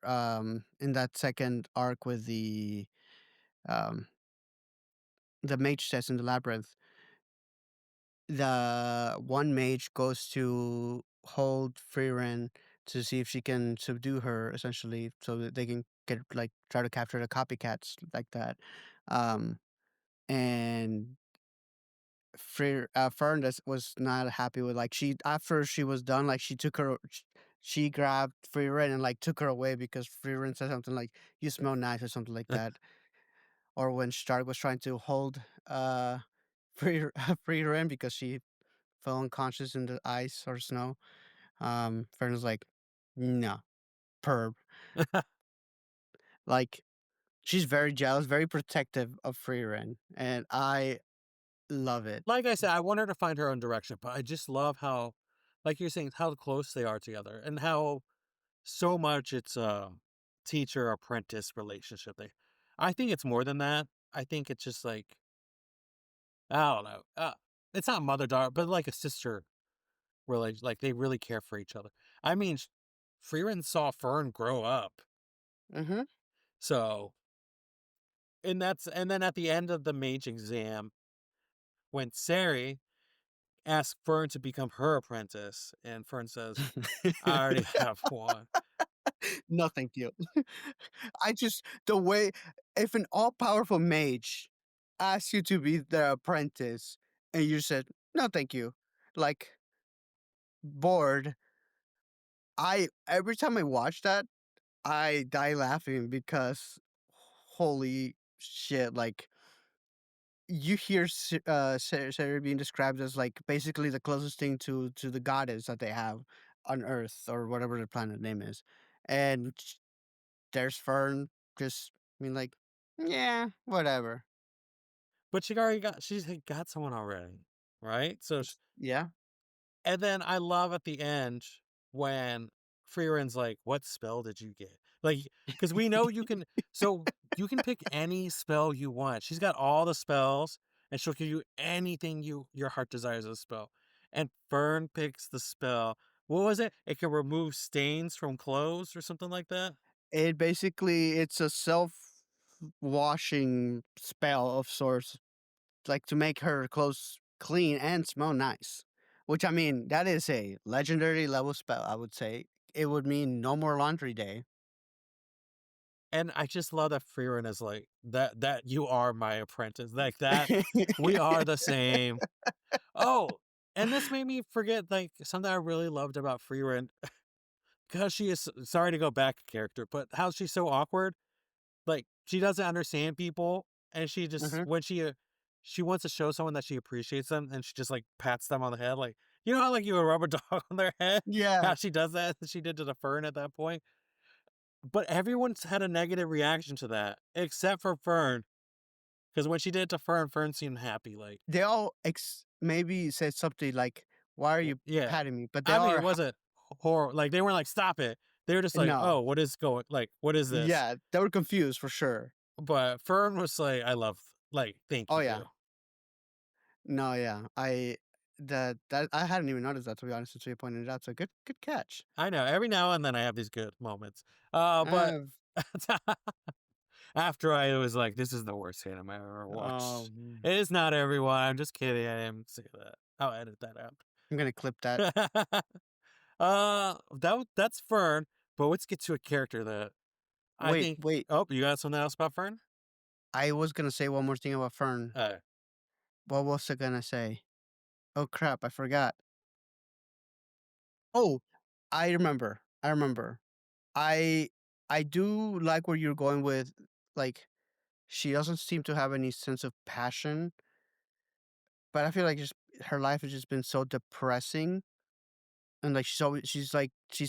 in that second arc with um the mage test in the labyrinth, the one mage goes to hold Frieren to see if she can subdue her essentially so that they can get like try to capture the copycats like that. Um and Fern was not happy with like she after she was done, like she took her she grabbed Frieren and like took her away because Frieren said something like "you smell nice" or something like that. Or when Stark was trying to hold Free Frieren because she fell unconscious in the ice or snow. Fern was like, "No, perb." Like she's very jealous, very protective of Frieren, and I love it. Like I said, I want her to find her own direction, but I just love how, like you're saying, how close they are together and how so much it's a teacher apprentice relationship. I think it's more than that. I think it's just like, I don't know. It's not mother daughter, but like a sister relation. Like they really care for each other. I mean, Frieren saw Fern grow up. Hmm. So, and then at the end of the mage exam, when Sari asks Fern to become her apprentice, and Fern says, I already have one. No, thank you. I just the way if an all powerful mage asks you to be their apprentice and you said no, thank you, like bored. I every time I watch that, I die laughing because holy shit, like you hear Sarah being described as like basically the closest thing to the goddess that they have on Earth or whatever the planet name is, and there's Fern just being like, yeah, whatever. But she's got someone already, right? Yeah. And then I love at the end when Freeren's like, "What spell did you get?" Like, because we know so you can pick any spell you want. She's got all the spells, and she'll give you anything your heart desires as a spell. And Fern picks the spell. What was it? It can remove stains from clothes or something like that. It basically it's a self-washing spell of sorts, like to make her clothes clean and smell nice. Which I mean, that is a legendary level spell, I would say. It would mean no more laundry day. And I just love that Frieren is like that you are my apprentice. Like that we are the same. Oh, and this made me forget like something I really loved about Frieren because she is sorry to go back a character, but how she's so awkward. Like she doesn't understand people, and she just Mhm. when she wants to show someone that she appreciates them, and she just like pats them on the head, like you know how like you would rub a dog on their head. How Yeah. she does that, she did to the Fern at that point. But everyone's had a negative reaction to that except for Fern, because when she did it to Fern, Fern seemed happy. Like They all maybe said something like, "Why are you yeah, patting me?" But they I all mean are it wasn't horror. Like they weren't like stop it. They were just like, no. oh, what is going? Like what is this? Yeah, they were confused for sure. But Fern was like, I love, like, thank Oh, you. yeah. No, yeah. That I hadn't even noticed that, to be honest, until you pointed it out, so good catch. I know every now and then I have these good moments. But I've after I was like, this is the worst anime I've ever watched. mm, It is not everyone. I'm just kidding. I didn't say that. I'll edit that I'm gonna clip that. out. That's Fern. But let's get to a character that I Wait, think. wait. Oh, you got something else about Fern? I was gonna say one more thing about Fern. Uh, What was I gonna say? Oh crap, I forgot. Oh, I remember. I remember. I I do like where you're going with, like, she doesn't seem to have any sense of passion, but I feel like just her life has just been so depressing, and like she's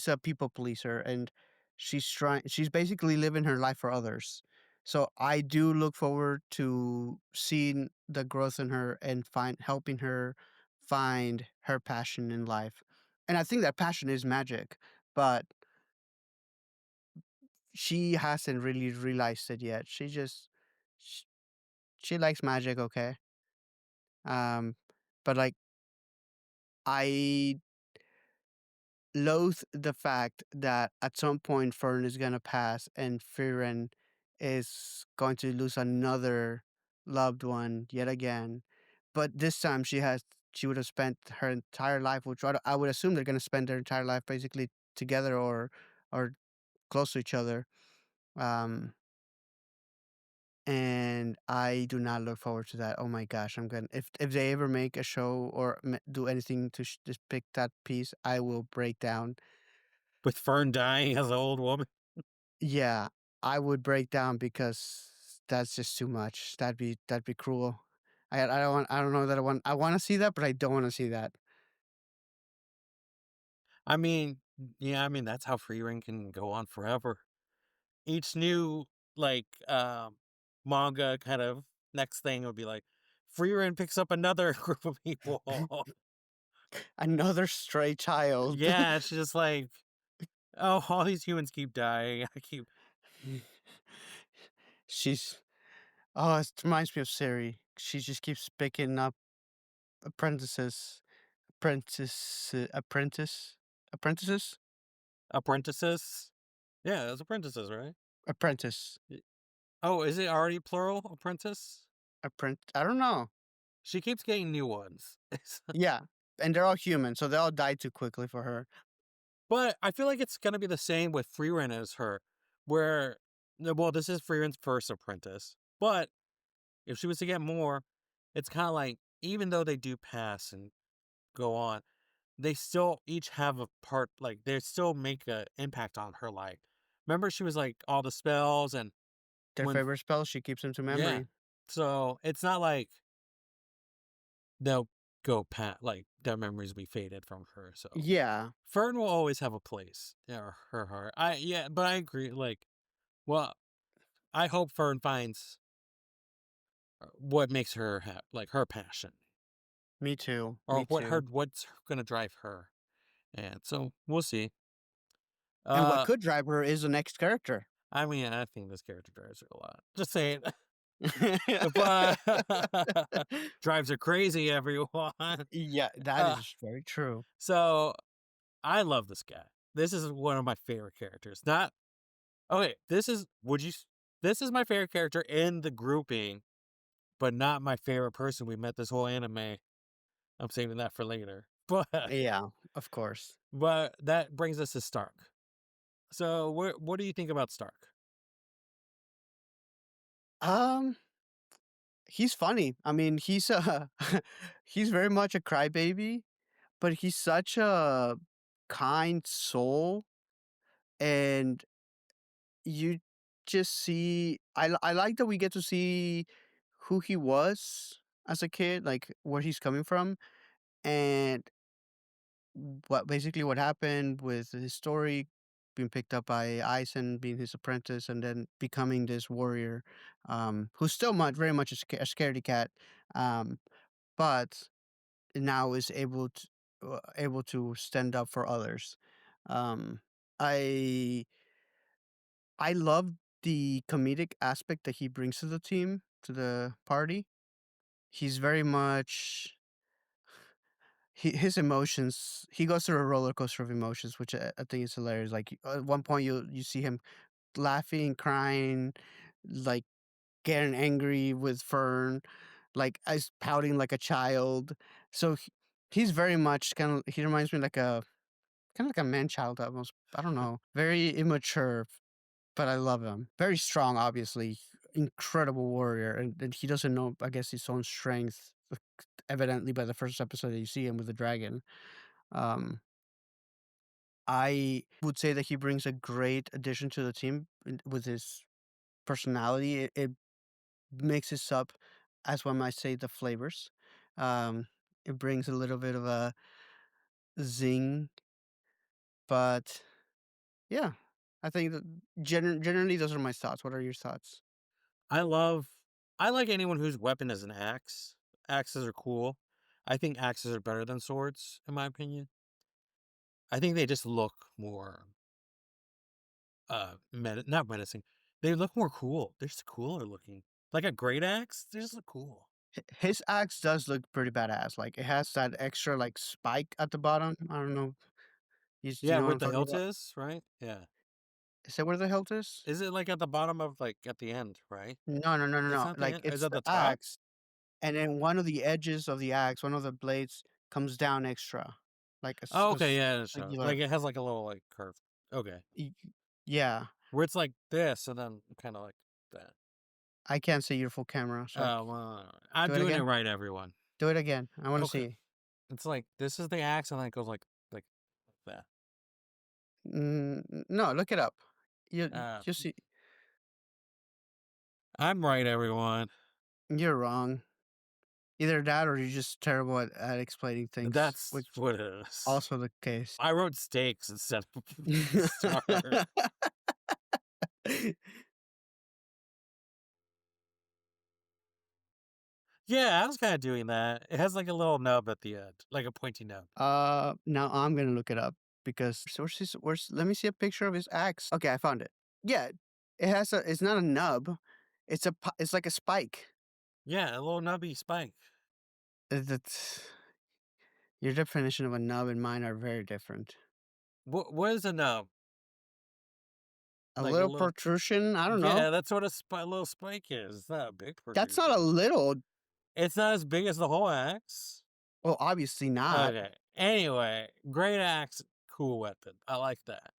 a people pleaser, and she's basically living her life for others. So I do look forward to seeing the growth in her and find helping her find her passion in life. And I think that passion is magic, but she hasn't really realized it yet. Sh- she likes magic, okay? Um, but like I loathe the fact that at some point Fern is gonna pass and Frieren is going to lose another loved one yet again. But this time she would have spent her entire life, which I would assume they're gonna spend their entire life basically together or close to each other. Um, and I do not look forward to that. Oh my gosh, I'm gonna if they ever make a show or do anything to depict that piece, I will break down. with Fern dying as an old woman. Yeah, I would break down because that's just too much. That'd be cruel. I don't know that I wanna see that, but I don't wanna see that. I mean, yeah, I mean that's how Frieren can go on forever. Each new like manga kind of next thing would be like Frieren picks up another group of people. Another stray child. Yeah, it's just like, oh, all these humans keep dying. I keep She's oh, it reminds me of Siri. She just keeps picking up apprentices. Apprentices? apprentices. Yeah, it's apprentices, right? Apprentice. Y- Oh, is it already plural? Apprentice? I don't know. She keeps getting new ones. Yeah, and they're all human, so they all die too quickly for her. But I feel like it's gonna be the same with Frieren as her, where well, this is Frieren's first apprentice. But if she was to get more, it's kind of like even though they do pass and go on, they still each have a part. Like they still make an impact on her life. Remember, she was like all the spells and Their when favorite spell, she keeps them to yeah. memory. So it's not like they'll go past like their memories will be faded from her. So Yeah, Fern will always have a place in her heart. Yeah, but I agree. Like, well, I hope Fern finds what makes her like her passion, me too. or Me too. what's gonna drive her. And so we'll see. And what Uh, could drive her is the next character. I mean, I think this character drives her a lot. Just saying, but drives her crazy. Everyone. Yeah, that Uh, is very true. so I love this guy. This is one of my favorite characters. Not okay. This is would you? This is my favorite character in the grouping, but not my favorite person we met this whole anime. I'm saving that for later. Yeah, of course. But that brings us to Stark. So what do you think about Stark? Um, he's funny. I mean, he's he's very much a crybaby, but he's such a kind soul, and you just see. I like that we get to see who he was as a kid, like where he's coming from, and what happened with his story being picked up by Aizen, being his apprentice, and then becoming this warrior, who's still very much a scaredy cat, um, but now is able to stand up for others. Um, I I love the comedic aspect that he brings to the team, to the party. He's very much his emotions. He goes through a roller coaster of emotions, which I think is hilarious. Like at one point, you see him laughing, crying, like getting angry with Fern, like as pouting like a child. So he's very much kind of. He reminds me like a kind of like a man child almost. I don't know, very immature. but I love him. Very strong, obviously, incredible warrior, and he doesn't know, I guess, his own strength, evidently by the first episode that you see him with the dragon. Um, I would say that he brings a great addition to the team with his personality. It mixes up, as one might say, the flavors. Um, it brings a little bit of a zing, but yeah, I think that generally those are my thoughts. What are your thoughts? I love I like anyone whose weapon is an axe. Axes are cool. I think axes are better than swords, in my opinion. I think they just look more not menacing. They look more cool. They're just cooler looking. Like a great axe, they just look cool. His axe does look pretty badass. Like it has that extra like spike at the bottom. I don't know. You Yeah, know what where I'm the talking hilt about? is, right? Yeah. Is that where the hilt is? Is it like at the bottom of like at the end, right? No, no, no, no, It's no. not the Like end. Is it's that the the top? axe, and then one of the edges of the axe, one of the blades comes down extra, like Oh, okay, yeah, it shows. singular. Like it has like a little like curve. Okay. y- Yeah, Where it's like this and then kind of like that. I can't see your full camera, so Oh, well, I'm do it doing it again. right, everyone. Do it again. I want to Okay. see. It's like this is the axe and then it goes like that. No, look it up. You Uh, you see, I'm right, everyone. you're wrong. Either that or you're just terrible at explaining things, That's which what it is. also the case. I wrote stakes instead of star. Yeah, I was kind of doing that. It has like a little nub at the end, like a pointy nub. Now I'm gonna look it up because where's let me see a picture of his axe. Okay, I found it. Yeah, it's not a nub. It's like a spike. Yeah, a little nubby spike. That's your definition of a nub and mine are very different. What is a nub? A Like a little little. protrusion, I don't know. Yeah, that's what a little spike is. It's not a big That's not a protrusion. little. It's not as big as the whole axe. Well, obviously not. Okay. Anyway, great axe, cool weapon. I like that.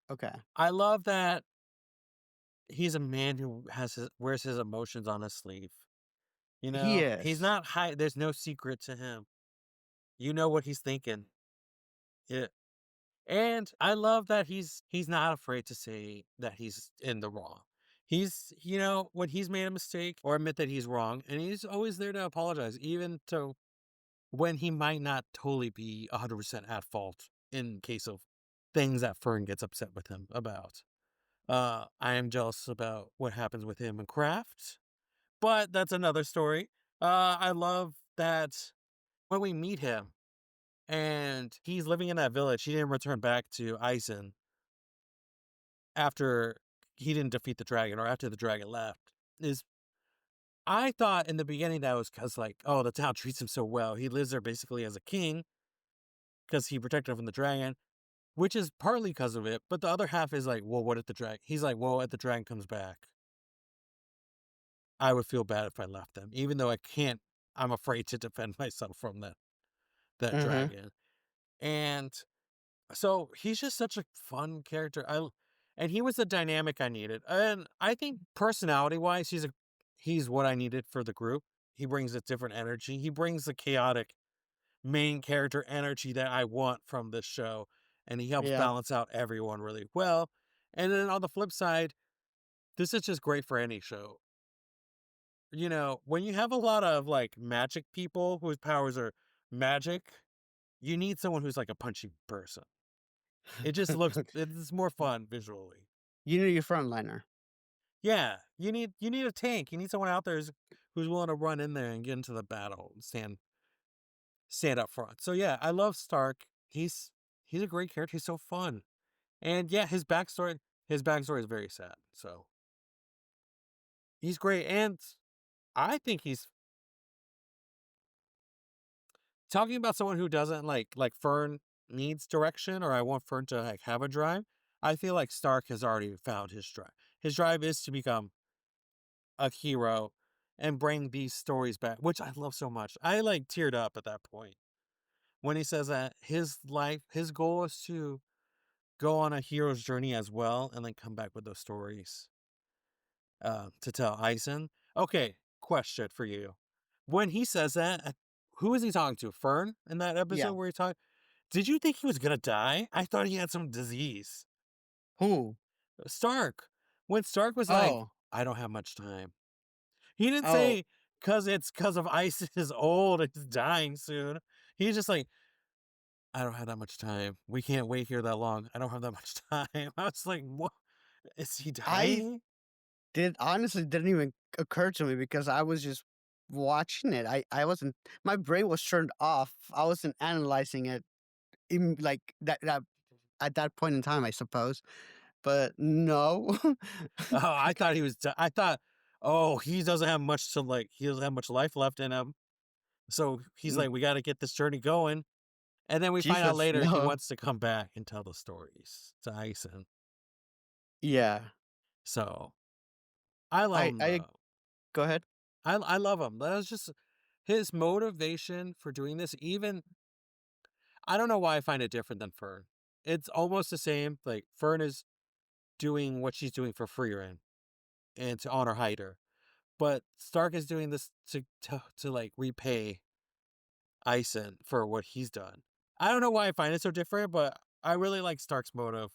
Okay. I love that he's a man who has his wears his emotions on his sleeve. You He know, he's is. not high. There's no secret to him. You know what he's thinking. Yeah. And I love that he's not afraid to say that he's in the wrong. He's, when he's made a mistake or admit that he's wrong, and he's always there to apologize, even to when he might not totally be 100% at fault in case of things that Fern gets upset with him about. I am jealous about what happens with him in Craft, but that's another story. I love that when we meet him and he's living in that village, he didn't return back to Eisen after he didn't defeat the dragon or after the dragon left. Is I thought in the beginning that was because like, oh, the town treats him so well. He lives there basically as a king because he protected him from the dragon, which is partly because of it. But the other half is like, well, what if the dragon? He's like, well, if the dragon comes back, I would feel bad if I left them, even though I can't. I'm afraid to defend myself from that Mhm. dragon. And so he's just such a fun character. And he was the dynamic I needed. And I think personality wise, he's what I needed for the group. He brings a different energy. He brings the chaotic main character energy that I want from this show. And he helps Yeah. balance out everyone really well. And then on the flip side, this is just great for any show. When you have a lot of like magic people whose powers are magic, you need someone who's like a punchy person. It's more fun visually. You need your frontliner. Yeah, you need a tank. You need someone out there who's willing to run in there and get into the battle and stand up front. So yeah, I love Stark. He's a great character. He's so fun. And yeah, his backstory is very sad. So he's great. And I think he's talking about someone who doesn't like Fern needs direction or I want Fern to like have a drive. I feel like Stark has already found his drive. His drive is to become a hero and bring these stories back, which I love so much. I like teared up at that point when he says that his goal is to go on a hero's journey as well and then come back with those stories to tell Eisen. Okay, question for you. When he says that, who is he talking to? Fern in that Yeah. episode where he talked? Did you think he was gonna die? I thought he had some disease. Who? Stark. When Stark was like, Oh. I don't have much time. He didn't Oh, say because of Ice is old and he's dying soon. He's just like, I don't have that much time. We can't wait here that long. I don't have that much time. I was like, what? Is he I dying? did honestly didn't even occur to me because I was just watching it. I wasn't my brain was turned off. I wasn't analyzing it in like that at that point in time, I suppose. But no. Oh, I thought he was. I thought, oh, he doesn't have much to like. He doesn't have much life left in him. So he's Mm, like, we got to get this journey going. And then we find out Jesus, later he no. wants to come back and tell the stories to Ison. Yeah. So I love him I though. go ahead. I love him. That was just his motivation for doing this. Even I don't know why I find it different than Fern. It's almost the same. Like Fern is doing what she's doing for Frieren and to honor Hyder, but Stark is doing this to like repay Ison for what he's done. I don't know why I find it so different, but I really like Stark's motive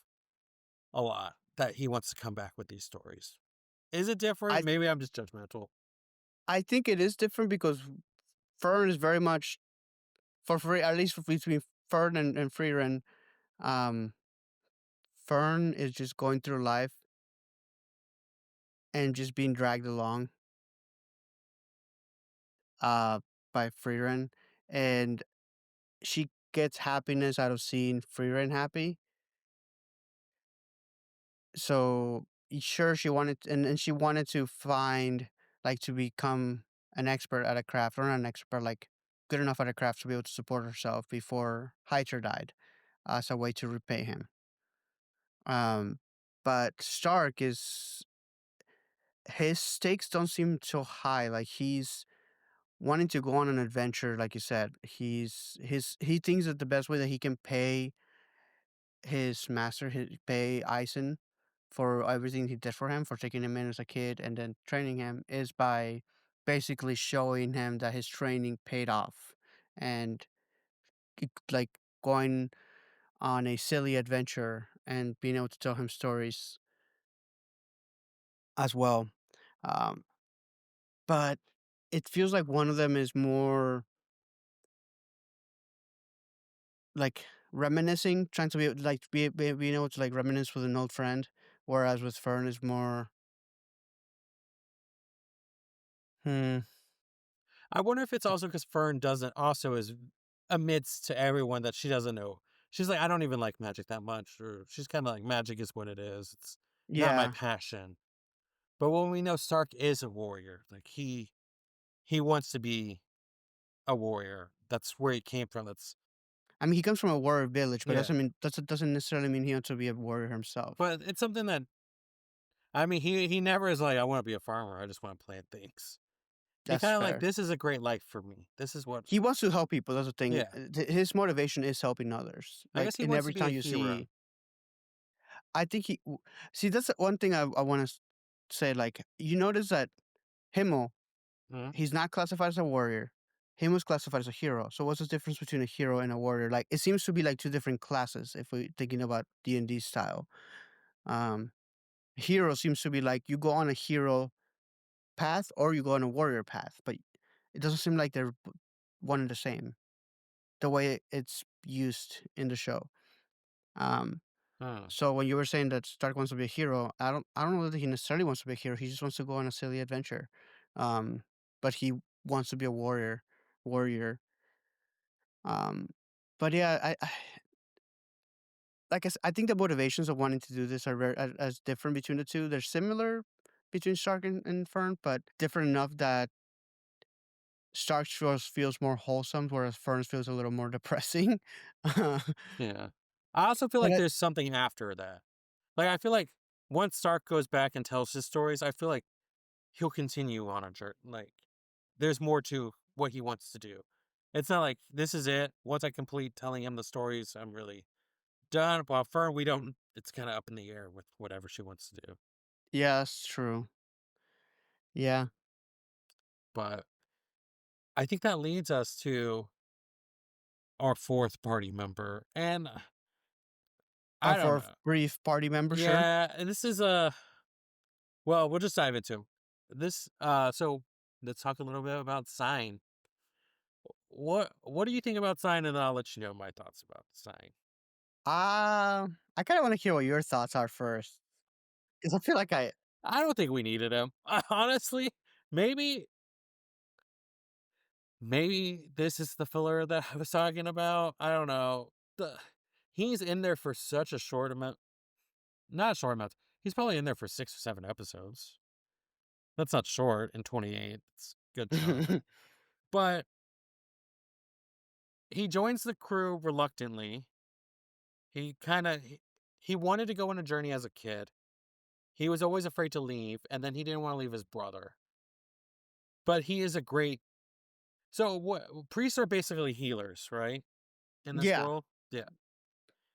a lot. That he wants to come back with these stories. Is it different? I Maybe I'm just judgmental. I think it is different because Fern is very much for free, at least between Fern and Frieren. Um, Fern is just going through life and just being dragged along uh by Frieren, and she gets happiness out of seeing Frieren happy. So sure, she wanted and she wanted to find like to become an expert at a craft, or not an expert, like good enough at a craft to be able to support herself before Hyter died as a way to repay him. Um, but Stark is his stakes don't seem so high. Like he's wanting to go on an adventure, like you said. He thinks that the best way that he can pay his master, pay Eisen for everything he did for him, for taking him in as a kid and then training him, is by basically showing him that his training paid off and like going on a silly adventure and being able to tell him stories as well. Um, but it feels like one of them is more like reminiscing, trying to be like being able to like reminisce with an old friend, whereas with Fern is more. Hmm. I wonder if it's also because Fern doesn't also is admits to everyone that she doesn't know. She's like, I don't even like magic that much, or she's kind of like, magic is what it is. It's not my Yeah, passion. But when we know Stark is a warrior, like he wants to be a warrior. That's where he came from. That's I mean he comes from a warrior village, but yeah. doesn't necessarily mean he wants to be a warrior himself. But it's something that I mean, he never is like, I want to be a farmer. I just want to plant things. He That's kind of like, fair. this is a great life for me. This is what. He wants to help people. That's the thing. Yeah, His motivation is helping others. I guess Like he in wants to every be a time you hero. see, I think see that's the one thing I want to say. Like you notice that Himmel, Mhm. he's not classified as a warrior. Him was classified as a hero. So what's the difference between a hero and a warrior? Like it seems to be like two different classes if we're thinking about D&D style. Um Hero seems to be like you go on a hero path or you go on a warrior path, but it doesn't seem like they're one and the same the way it's used in the show. Um Huh. so when you were saying that Stark wants to be a hero, I don't know that he necessarily wants to be a hero. He just wants to go on a silly adventure. Um but he wants to be a warrior. Um, but yeah, like I think the motivations of wanting to do this are very as different between the two. They're similar between Stark and Fern, but different enough that Stark feels more wholesome, whereas Fern feels a little more depressing. but Yeah. I also feel like I, there's something after that. Like, I feel like once Stark goes back and tells his stories, I feel like he'll continue on a journey. Like, there's more to what he wants to do. It's not like this is it. Once I complete telling him the stories, I'm really done. While Fern, we don't. It's kind of up in the air with whatever she wants to do. Yeah, that's true. Yeah. But I think that leads us to our fourth party member, and Our I don't fourth know. brief party member, sure. Yeah, and this is a well. We'll just dive into this. So let's talk a little bit about Sign. What do you think about Sign, and then I'll let you know my thoughts about Sign. I kinda wanna hear what your thoughts are first, because I feel like I I don't think we needed him. Honestly, maybe maybe this is the filler that I was talking about. I don't know. The He's in there for such a short amount. Not a short amount. He's probably in there for 6 or 7 episodes. That's not short in 28. It's a good chunk. But he joins the crew reluctantly. He kind of he wanted to go on a journey as a kid. He was always afraid to leave, and then he didn't want to leave his brother. But he is a great. So what priests are basically healers, right? In this Yeah. world, yeah.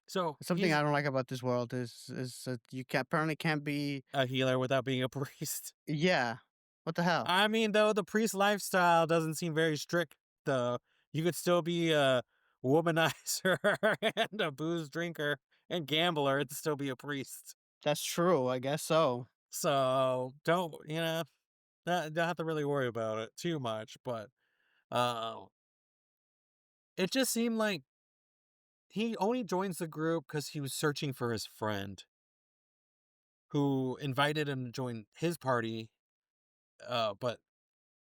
So Something he's I don't like about this world is that you can apparently can't be. a healer without being a priest. Yeah. What the hell? I mean, though the priest lifestyle doesn't seem very strict, though. You could still be a womanizer and a booze drinker and gambler and still be a priest. That's true, I guess so. So don't don't have to really worry about it too much. But uh, it just seemed like he only joins the group because he was searching for his friend who invited him to join his party. But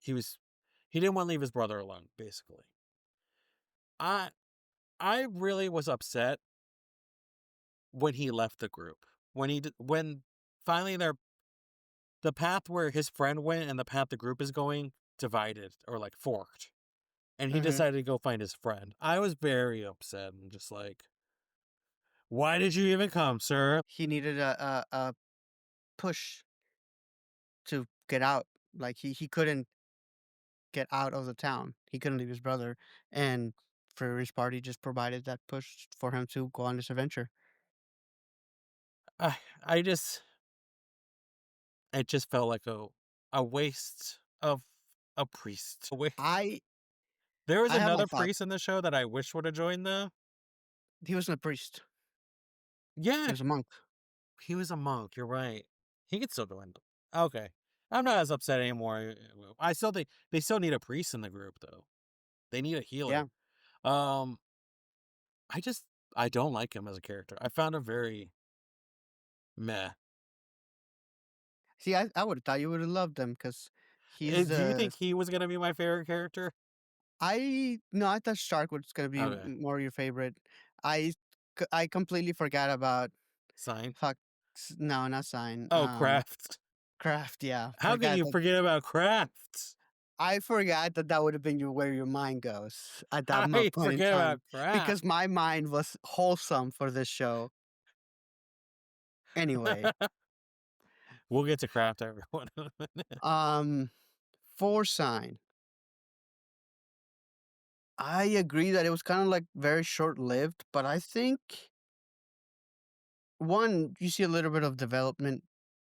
he was he didn't want to leave his brother alone. Basically, I I really was upset when he left the group. When finally the path where his friend went and the path the group is going divided or like forked, and he Mhm. decided to go find his friend. I was very upset and just like, why did you even come, sir? He needed a push to get out. Like, he couldn't get out of the town. He couldn't leave his brother, and Frieren's party just provided that push for him to go on this adventure. I just it just felt like a waste of a priest. I There was I have my another thoughts. priest in the show that I wish would have joined though. He wasn't a priest. He Yeah, was a monk. he was a monk, you're right. He could still go in. Okay. I'm not as upset anymore. I still think they still need a priest in the group though. They need a Yeah. healer. Um, I just I don't like him as a character. I found him very meh. See, I would have thought you would have loved him because he's Do you think he was gonna be my favorite character? I no, I thought Shark was gonna be Okay. more your favorite. I I completely forgot about Sign. fuck. No, not Sign. Oh, Craft. Craft. Yeah, How can you forget about Craft? I forgot that that would have been where your mind goes at that I point in forget time about Craft. because my mind was wholesome for this show. Anyway, We'll get to Craft, everyone. um, for Sign, I agree that it was kind of like very short lived, but I think one you see a little bit of development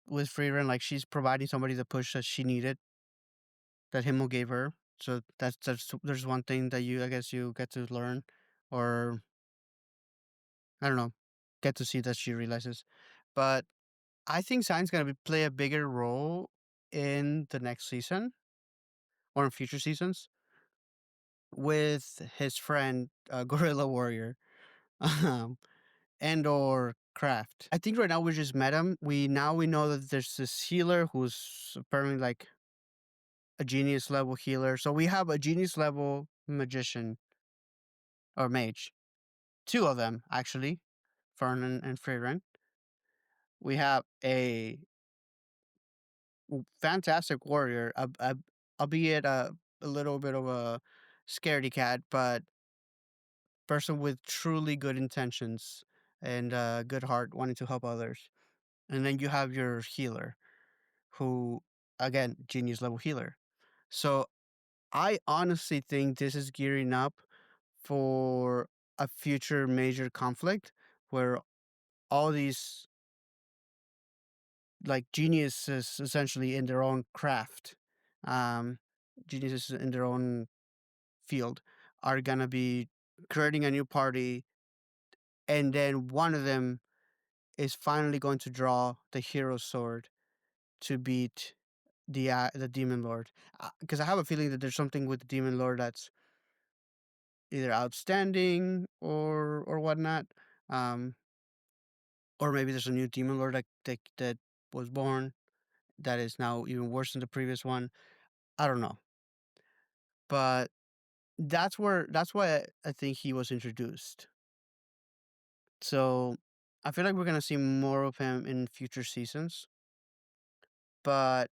with Frieren, like she's providing somebody the push that she needed that Himmel gave her. So that's there's one thing that I guess you get to learn, or I don't know, get to see that she realizes. But I think Sign's gonna play a bigger role in the next season or in future seasons with his friend Gorilla Warrior, um, and or Craft. I think right now we just met him. We know that there's this healer who's apparently like a genius level healer. So we have a genius level magician or mage. Two of them actually, Fern and Frieren. We have a fantastic warrior, albeit a little bit of a scaredy cat, but person with truly good intentions and a good heart, wanting to help others. And then you have your healer, who again, genius level healer. So I honestly think this is gearing up for a future major conflict where all these like geniuses essentially in their own craft, um, geniuses in their own field are gonna be creating a new party, and then one of them is finally going to draw the hero sword to beat the demon lord. Because I have a feeling that there's something with the demon lord that's either outstanding or whatnot, um, or maybe there's a new demon lord that was born that is now even worse than the previous one. I don't know, but that's why I think he was introduced. So I feel like we're gonna see more of him in future seasons. But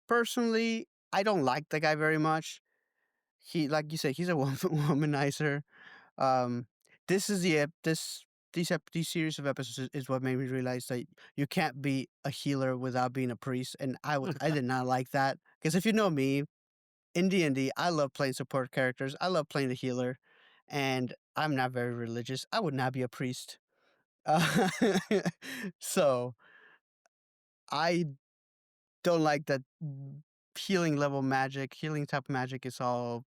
personally, I don't like the guy very much. He, like you said, he's a womanizer. Um, this is the ep- this these series of episodes is what made me realize that you can't be a healer without being a priest, and I did not like that because if you know me in D&D, I love playing support characters. I love playing the healer, and I'm not very religious. I would not be a priest. Uh, so I don't like that healing level magic. Healing type magic is all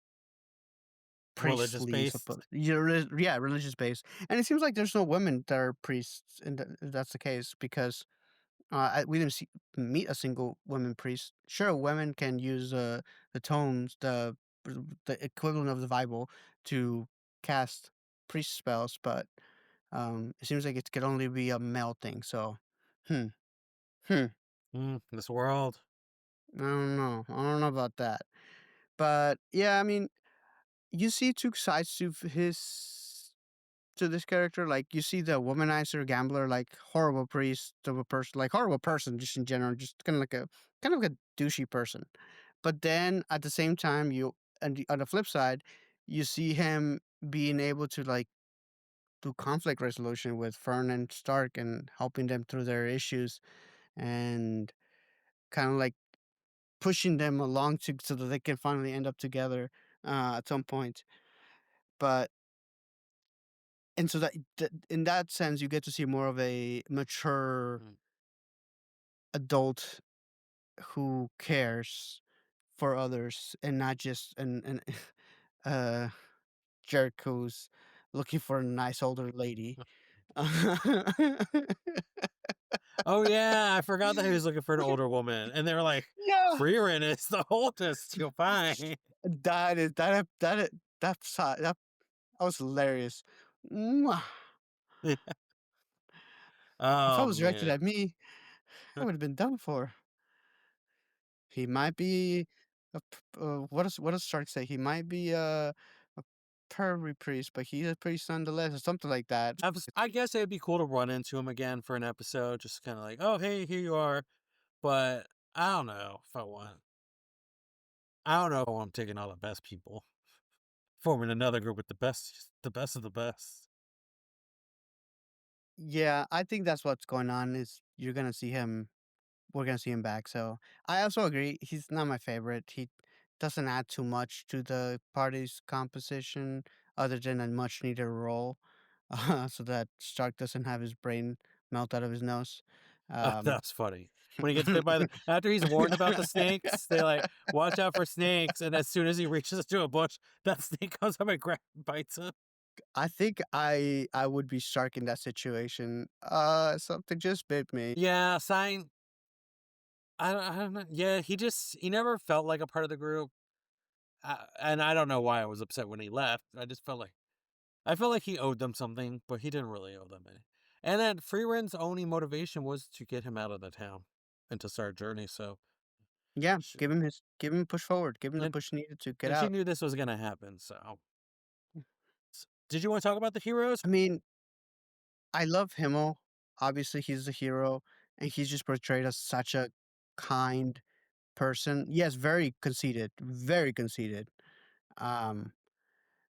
Religious priestly, based. supposed yeah, religious based, and it seems like there's no women that are priests, and if that's the case because we didn't meet a single women priest. Sure, women can use the tomes, the equivalent of the Bible, to cast priest spells, but it seems like it could only be a male thing. So, hmm, hmm. This world. I don't know. I don't know about that. But yeah, I mean, you see two sides to his to this character. Like you see the womanizer gambler, like horrible priest of a person, like horrible person just in general, just kind of like a douchey person. But then at the same time, on the flip side, you see him being able to like do conflict resolution with Fern and Stark and helping them through their issues and kind of like pushing them along so that they can finally end up together at some point. But and so that in that sense, you get to see more of a mature Mm. adult who cares for others and not just an uh, jerk who's looking for a nice older lady. Oh yeah, I forgot that he was looking for an older woman, and they were like, Yeah, "Frieren is the oldest you'll find." that is that was hilarious. Mwah. If I Oh was directed man. at me, I would have been done for. He might be what does Stark say? He might be a pervy priest, but he's a priest nonetheless, or something like that. I guess it'd be cool to run into him again for an episode, just kind of like, "Oh hey, here you are." But I don't know if I want. I don't know if I'm taking all the best people, forming another group with the best of the best. Yeah, I think that's what's going on. Is you're gonna see him. We're gonna see him back. So I also agree. He's not my favorite. He doesn't add too much to the party's composition, other than a much needed role, so that Stark doesn't have his brain melt out of his nose. Um, That's funny. When he gets bit by the after he's warned about the snakes, they like watch out for snakes, and as soon as he reaches to a bush, that snake comes up and bites him. I think I would be Stark in that situation. Something just bit me. Yeah, sign. I don't know. Yeah, he never felt like a part of the group, and I don't know why I was upset when he left. I felt like he owed them something, but he didn't really owe them any. And then Freeren's only motivation was to get him out of the town and to start a journey. So, Yeah, sh- give him a push forward. Give him the and push needed to get and she out. knew this was gonna happen. So, did you want to talk about the heroes? I mean, I love Himmel. Obviously, he's the hero, and he's just portrayed as such a kind person. Yes, very conceited, very conceited. Um,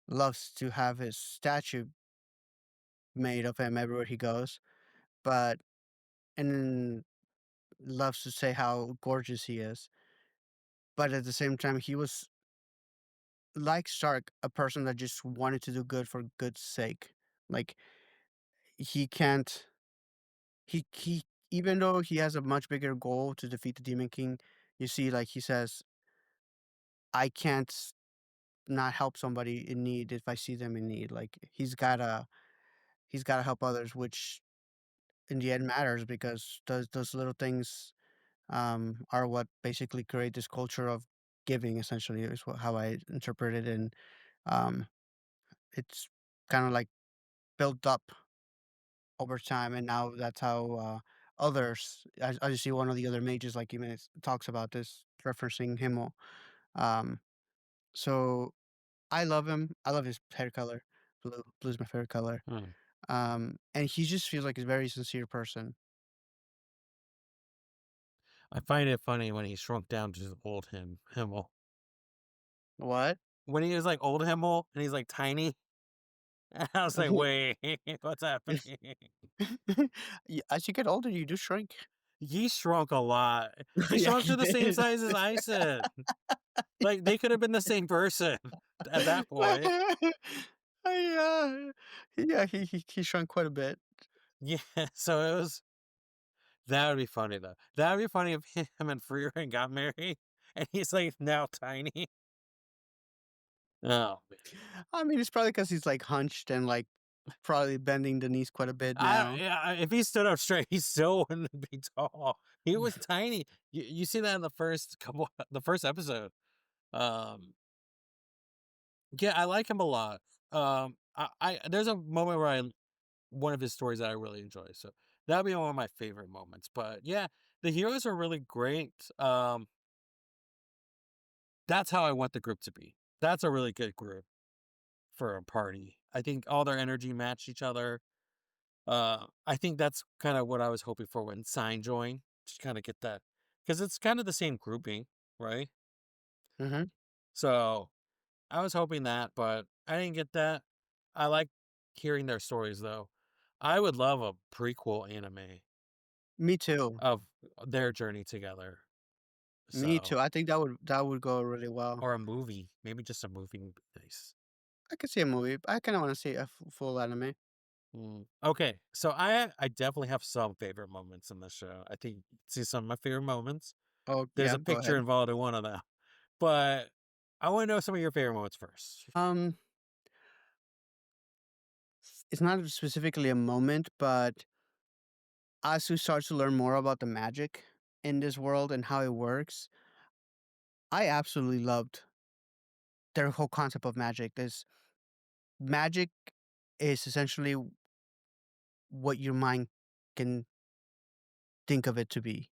Loves to have his statue made of him everywhere he goes, but and then loves to say how gorgeous he is. But at the same time, he was like Stark, a person that just wanted to do good for good's sake. Like he can't he even though he has a much bigger goal to defeat the Demon King, you see, like, he says, "I can't not help somebody in need if I see them in need." Like, he's gotta help others, which in the end matters because those little things, are what basically create this culture of giving, essentially, is how I interpret it, and, um, it's kinda, like, built up over time, and now that's how, others as you see one of the other mages, like, even talks about this, referencing Himmel. Um, so I love him. I love his hair color. Blue's my favorite color. Hmm. And he just feels like a very sincere person. I find it funny when he shrunk down to just old Himmel. What? When he was like old Himmel and he's like tiny, I was like, wait, what's happening? As you get older, you do shrink. He shrunk a lot. He Yeah, shrunk he to the same did. size as I said. Like they could have been the same person at that point. Yeah, yeah, he shrunk quite a bit. Yeah, so it was that would be funny though. That would be funny if him and Frieren got married and he's like now tiny. Oh man. I mean, it's probably because he's, like, hunched and, like, probably bending the knees quite a bit now. If he stood up straight, he still wouldn't be tall. He was tiny. You see that in the first couple the first episode. Um yeah, I like him a lot. I there's a moment where I one of his stories that I really enjoy. So that'll be one of my favorite moments. But yeah, the heroes are really great. That's how I want the group to be. That's a really good group for a party. I think all their energy matched each other. I think that's kind of what I was hoping for when Sign joined to kind of get that because it's kind of the same grouping, right? Mhm. So I was hoping that, but I didn't get that. I like hearing their stories though. I would love a prequel anime Me too. of their journey together. Me So, too. I think that would go really well. or a movie, maybe just a movie would be nice. I could see a movie. I kinda wanna see a full anime. Okay, so I definitely have some favorite moments in the show. I think see some of my favorite moments. Oh, There's yeah, a go picture ahead. involved in one of them, but I want to know some of your favorite moments first. Um, it's not specifically a moment, but as we start to learn more about the magic in this world and how it works, I absolutely loved their whole concept of magic. This magic is essentially what your mind can think of it to be.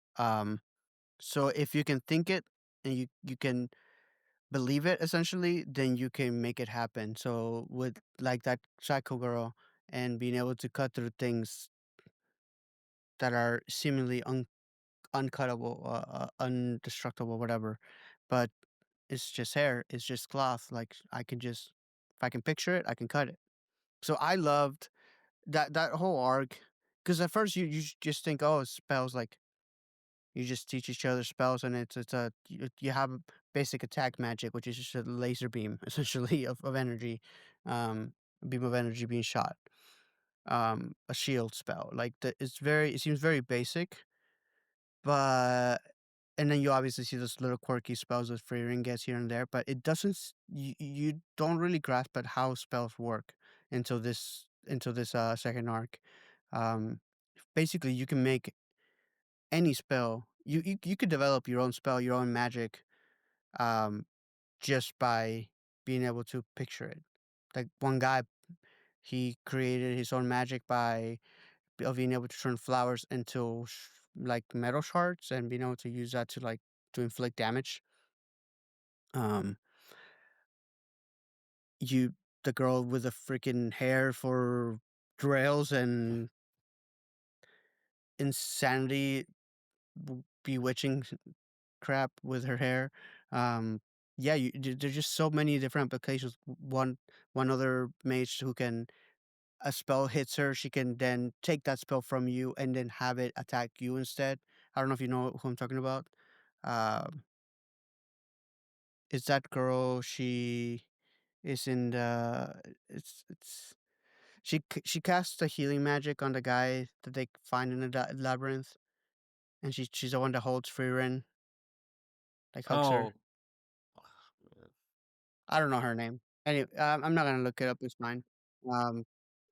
So if you can think it and you can believe it essentially, then you can make it happen. So with like that psycho girl and being able to cut through things that are seemingly uncuttable, undestructible, whatever, but it's just hair, it's just cloth. Like I can just, if I can picture it, I can cut it. So I loved that whole arc because at first you just think, oh, it's spells, like you just teach each other spells, and it's a you have a basic attack magic, which is just a laser beam essentially of energy, um, beam of energy being shot, a shield spell. Like it seems very basic, but and then you obviously see those little quirky spells that Frieren gets here and there, but it doesn't. You don't really grasp at how spells work until this second arc. Um, Basically, you can make any spell. You could develop your own spell, your own magic, um, just by being able to picture it. Like one guy, he created his own magic by of being able to turn flowers into like metal shards and being able to use that to like to inflict damage. Um, you the girl with the freaking hair for trails and insanity bewitching crap with her hair. Yeah, there's just so many different applications. One other mage who can a spell hits her, she can then take that spell from you and then have it attack you instead. I don't know if you know who I'm talking about. Um, it's that girl. She is in the. It's She casts a healing magic on the guy that they find in the labyrinth, and she's the one that holds Frieren, like, hugs her. Oh, I don't know her name. Anyway, I'm not gonna look it up, it's fine. Um,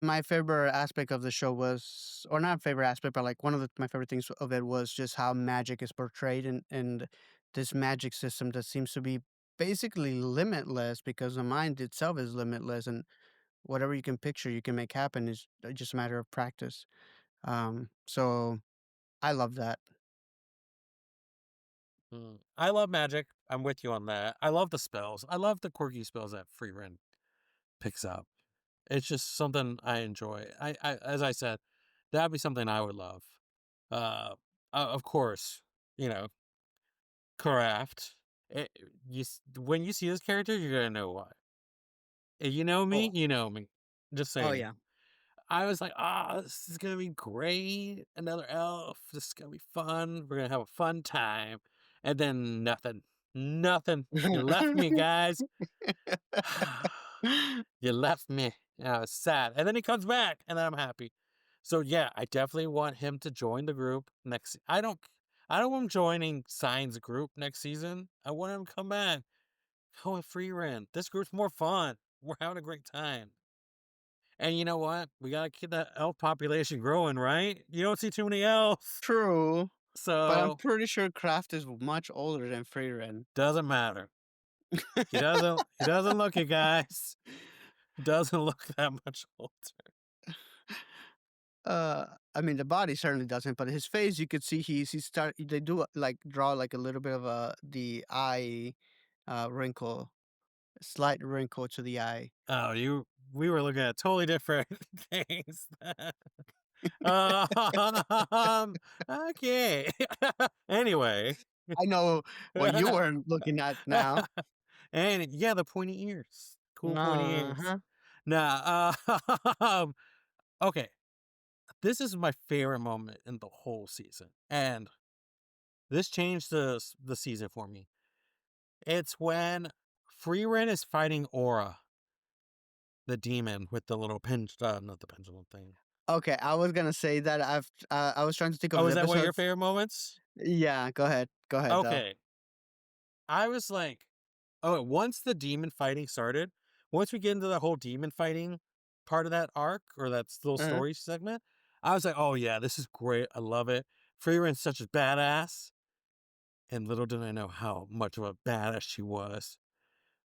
my favorite aspect of the show was, or not favorite aspect, but, like, one of my favorite things of it was just how magic is portrayed, and this magic system that seems to be basically limitless because the mind itself is limitless, and whatever you can picture, you can make happen. Is just a matter of practice. So I love that. I love magic. I'm with you on that. I love the spells. I love the quirky spells that Frieren picks up. It's just something I enjoy. As I said, that'd be something I would love. Uh, of course, you know, craft. When you see this character, you're gonna know why. If you know me, Oh, you know me. Just oh saying. yeah. I was like, "Ah, this is gonna be great. Another elf. This is gonna be fun. We're gonna have a fun time." And then nothing. Nothing. You left me, guys. You left me. Yeah, I was sad. And then he comes back, and then I'm happy. So yeah, I definitely want him to join the group next. I don't want him joining Sign's group next season. I want him to come back. Go with free rent. This group's more fun. We're having a great time. And you know what? We gotta keep that elf population growing, right? You don't see too many elves. True, but I'm So pretty sure Kraft is much older than Frieren. doesn't matter. He doesn't look it, guys. He doesn't look that much older. I mean, the body certainly doesn't, but his face, you could see he start. They do like draw like a little bit of the eye wrinkle, a slight wrinkle to the eye. Oh, we were looking at totally different things. Okay. Anyway. I know what you were looking at now. And yeah, the pointy ears. Cool pointy ears. Uh-huh. Nah, okay. This is my favorite moment in the whole season. And this changed the season for me. It's when Freeran is fighting Aura, the demon with the little not the pendulum thing. Okay, I was gonna say that I was trying to think of Oh, the is that one of your episodes. favorite moments? Yeah, go ahead. Go ahead though. Okay. I was like, oh, once the demon fighting started, once we get into the whole demon fighting part of that arc or that little Uh-huh. story segment, I was like, oh yeah, this is great. I love it. Freeran's such a badass. And little did I know how much of a badass she was.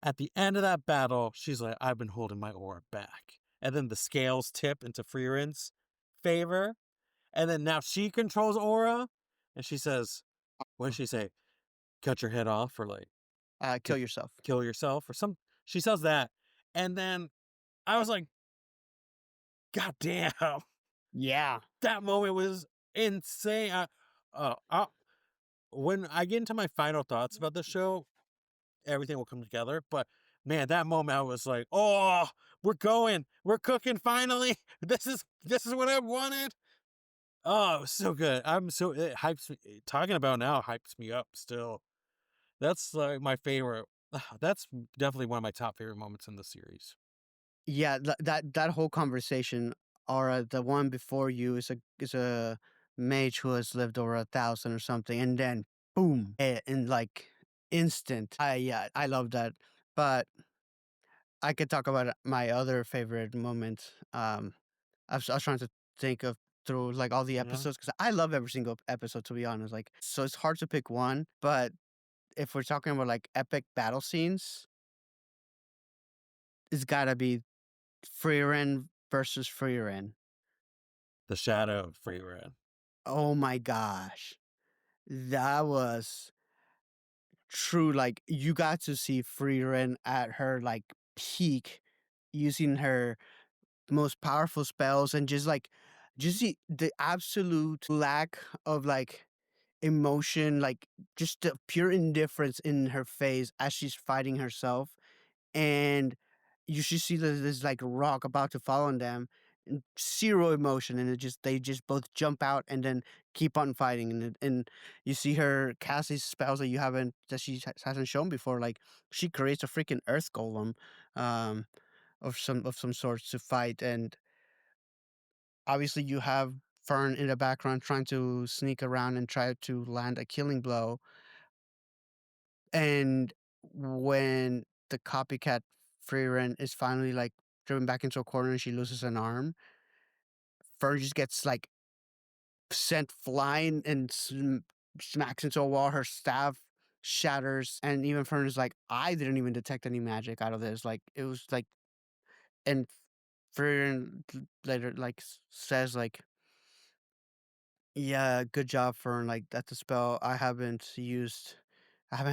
At the end of that battle, she's like, I've been holding my aura back. And then the scales tip into Freeran's favor. And then now she controls aura. And she says, what did she say? Cut your head off or like Kill yourself. kill yourself or some. She says that. And then I was like, God damn, Yeah. that moment was insane. When I get into my final thoughts about the show, everything will come together. But man, that moment I was like, oh, we're cooking finally. This is what I wanted. Oh, it was so good. It hypes me. Talking about now hypes me up still. That's like my favorite. That's definitely one of my top favorite moments in the series. Yeah, that whole conversation, or the one before you is a mage who has lived over 1,000 or something, and then boom, in like instant. I love that. But I could talk about my other favorite moment. I was trying to think of through like all the Yeah. episodes because I love every single episode to be honest. Like, so it's hard to pick one. But if we're talking about like epic battle scenes, it's gotta be Frieren versus Frieren. The shadow of Frieren. Oh my gosh. That was true. Like, you got to see Frieren at her like peak using her most powerful spells and just the absolute lack of like emotion, like just the pure indifference in her face as she's fighting herself. And you should see this like rock about to fall on them, and zero emotion, and they just both jump out and then keep on fighting, and you see her cast these spells that she hasn't shown before. Like, she creates a freaking earth golem, um, of some sort to fight, and obviously you have Fern in the background trying to sneak around and try to land a killing blow. And when the copycat Frieren is finally like driven back into a corner and she loses an arm, Fern just gets like sent flying and smacks into a wall. Her staff shatters, and even Fern is like, "I didn't even detect any magic out of this. Like it was like." And Frieren later like says like, "Yeah, good job, Fern. Like that's a spell I haven't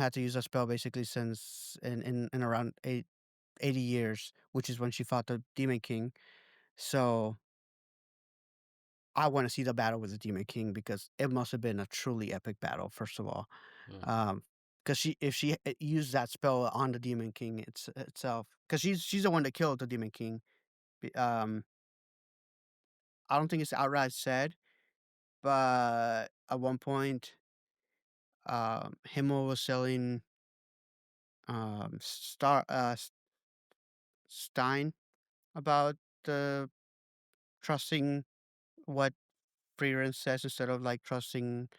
had to use that spell basically since in around 80 years, which is when she fought the Demon King. So I want to see the battle with the Demon King because it must have been a truly epic battle, first of all. Mm. Um, because if she used that spell on the Demon King itself, because she's the one that killed the Demon King. be- Um, I don't think it's outright said, but at one point, Himmel was selling Stein about the trusting what Frieren says instead of like trusting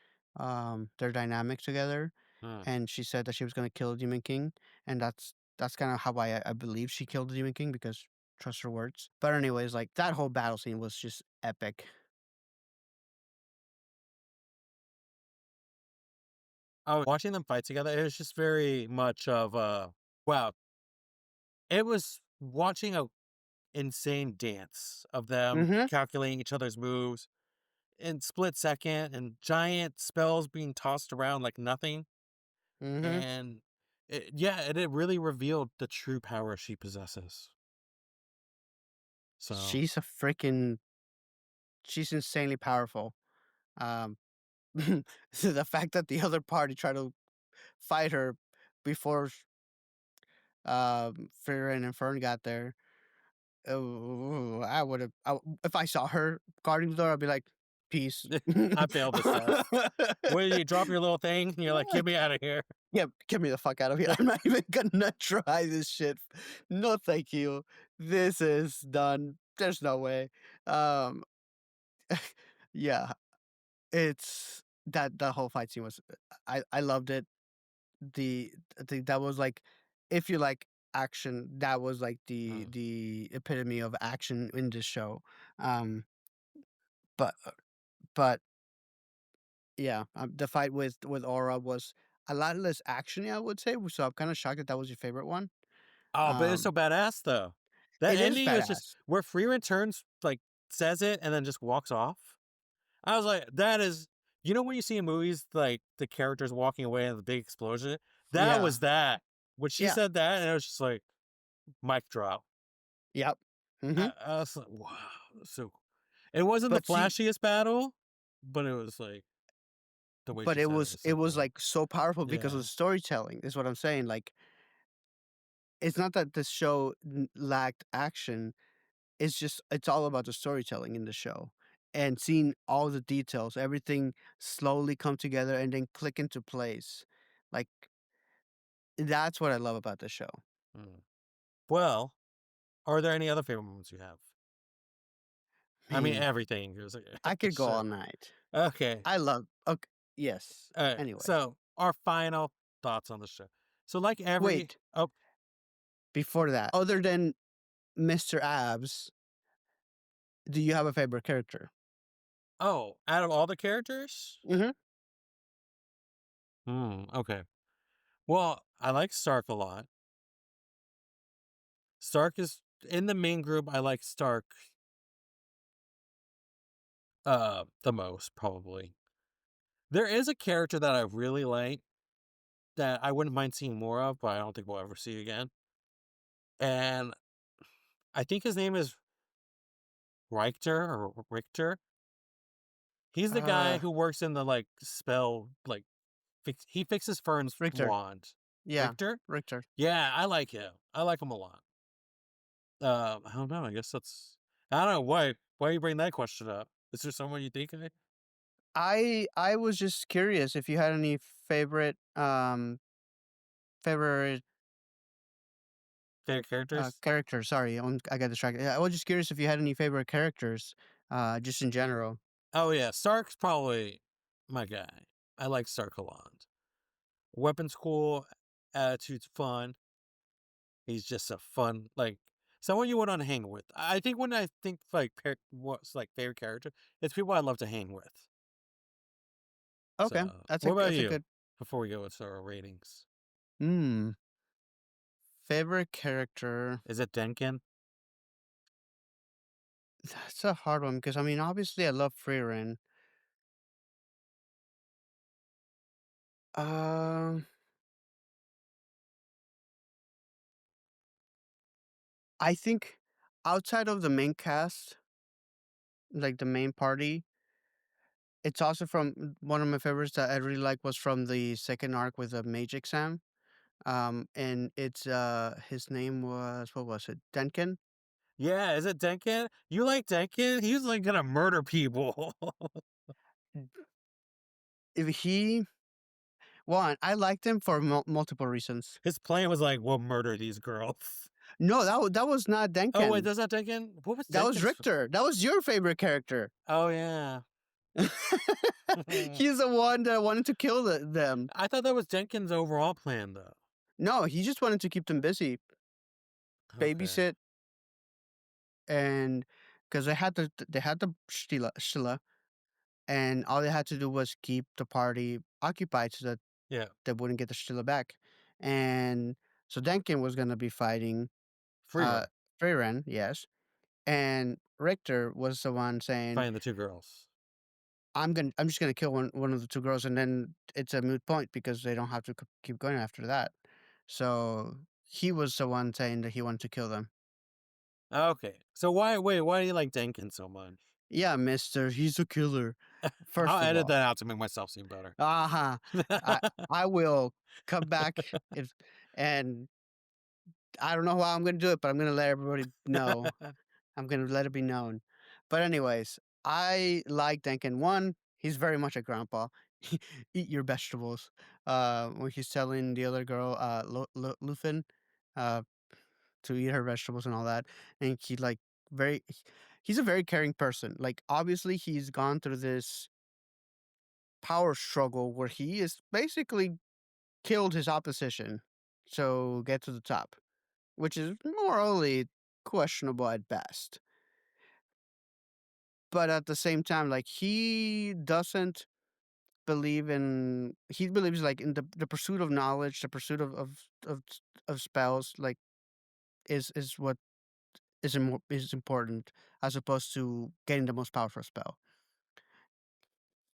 their dynamic together. Mm. And she said that she was gonna kill the Demon King, and that's kind of how I believe she killed the Demon King because trust her words. But anyways, like that whole battle scene was just epic. I was watching them fight together. It was just very much of wow. It was watching a insane dance of them Mm-hmm. calculating each other's moves in split second and giant spells being tossed around like nothing. Mm-hmm. And yeah, it really revealed the true power she possesses. So, She's a freaking she's insanely powerful. Um the fact that the other party tried to fight her before Frieren and Fern got there. Oh, I would have if I saw her guarding the door, I'd be like, "Peace." I failed this test. Where you drop your little thing and you're like, get me out of here. Yeah, get me the fuck out of here. I'm not even gonna try this shit. No, thank you. This is done. There's no way. Um, yeah, it's that whole fight scene was I loved it. I think that was like if you like action, that was like Mm. the epitome of action in this show. Um, but but yeah, the fight with Aura was a lot less actiony, I would say. So I'm kind of shocked that that was your favorite one. Oh, but it's Um, so badass though. That it is ending is just badass. where Free turns, like, says it and then just walks off. I was like, that is, when you see in movies, like, the characters walking away and the big explosion? That Yeah, was that. When she yeah, said that, and it was just like, mic drop. yep. Hmm. I was like, wow. So it wasn't the But see, flashiest battle, but it was like, the way but she said it was it so was cool. like so powerful because of Yeah. the storytelling. Is what I'm saying. Like, it's not that this show lacked action. It's just it's all about the storytelling in the show and seeing all the details, everything slowly come together and then click into place. Like that's what I love about the show. Mm. Well, are there any other favorite moments you have? I mean, Man, everything. It was like, I could go shit. all night. Okay. I love okay, yes. All right. Anyway, So, our final thoughts on the show. So, like every, wait, oh, before that, other than Mr. Abs, do you have a favorite character? out of all the characters? Mhm. Okay. Well, I like Stark a lot. Stark is in the main group. I like Stark the most, probably. There is a character that I really like that I wouldn't mind seeing more of, but I don't think we'll ever see again. And I think his name is Richter. He's the guy Uh, who works in the like spell, like he fixes Fern's Richter. wand. Yeah, Richter? Richter. Yeah, I like him. I like him a lot. I don't know. I guess I don't know why you bring that question up. Is there someone you think of? I was just curious if you had any favorite Favorite characters? characters. Sorry, I got distracted. Yeah, I was just curious if you had any favorite characters just in general. Oh yeah, Stark's probably my guy. I like Stark a lot. Weapons cool, attitude's fun. He's just a fun, like someone you would want to hang with. I think when I think like what's like favorite character, it's people I love to hang with. Okay, So, what about that's a you? good. Before we go with our ratings, Hmm. Favorite character. is it Denkin? That's a hard one because I mean, obviously, I love Frieren. Um, I think outside of the main cast, like the main party, it's also from one of my favorites that I really like was from the second arc with the mage exam. And it's his name was what was it? Denkin. Yeah, is it Denkin? You like Denkin? He's like gonna murder people. If he one, I liked him for multiple reasons. His plan was like, we'll murder these girls. No, that was not Oh wait, Denkin. that's not Denkin. What was That was Denkin's? Richter. That was your favorite character. Oh yeah. He's the one that wanted to kill them. I thought that was Denkin's overall plan, though. No, he just wanted to keep them busy, Okay. babysit, and because they had the Stila, and all they had to do was keep the party occupied so that Yeah. they wouldn't get the Stila back. And so Denkin was gonna be fighting Free uh run. Frieren, yes, and Richter was the one saying, Find the two girls. I'm just gonna kill one of the two girls, and then it's a moot point because they don't have to keep going after that. So he was the one saying that he wanted to kill them. Okay. So why do you like Denkin so much? Yeah, Mister, he's a killer. I'll First of edit all, that out to make myself seem better. uh-huh. I I will come back if and I don't know how I'm gonna do it, but I'm gonna let everybody know. I'm gonna let it be known. But anyways, I like Denkin. One, he's very much a grandpa. Eat your vegetables. When he's telling the other girl, Luthen, uh, to eat her vegetables and all that, and he like very, he's a very caring person. Like obviously, he's gone through this power struggle where he is basically killed his opposition to get to the top, which is morally questionable at best. But at the same time, like he doesn't believe in he believes like in the pursuit of knowledge, the pursuit of spells, like is what is important as opposed to getting the most powerful spell.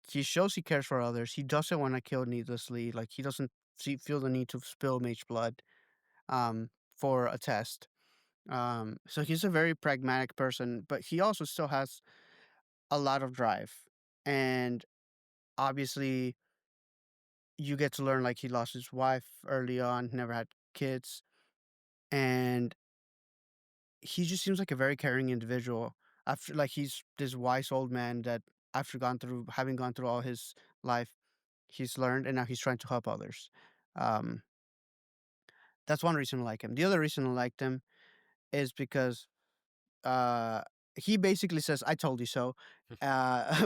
He shows he cares for others. He doesn't want to kill needlessly. Like he doesn't feel the need to spill mage blood for a test. So he's a very pragmatic person, but he also still has a lot of drive. And obviously, you get to learn like he lost his wife early on, never had kids, and he just seems like a very caring individual. After like he's this wise old man that after having gone through all his life, he's learned and now he's trying to help others. Um, that's one reason I like him. The other reason I liked him is because uh he basically says I told you so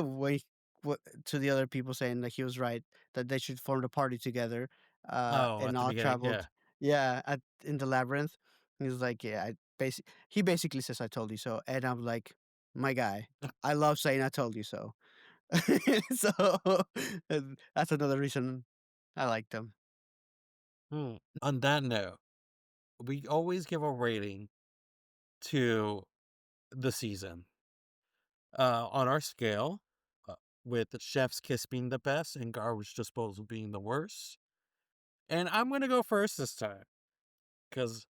when to the other people saying that he was right that they should form a party together Oh, and at the all beginning, yeah. traveled in the labyrinth. He was like he basically says I told you so, and I'm like, my guy, I love saying I told you so. So and that's another reason I liked him. On that note, we always give a rating to the season. On our scale, uh, with the Chef's Kiss being the best and Garbage Disposal being the worst. And I'm gonna go first this time because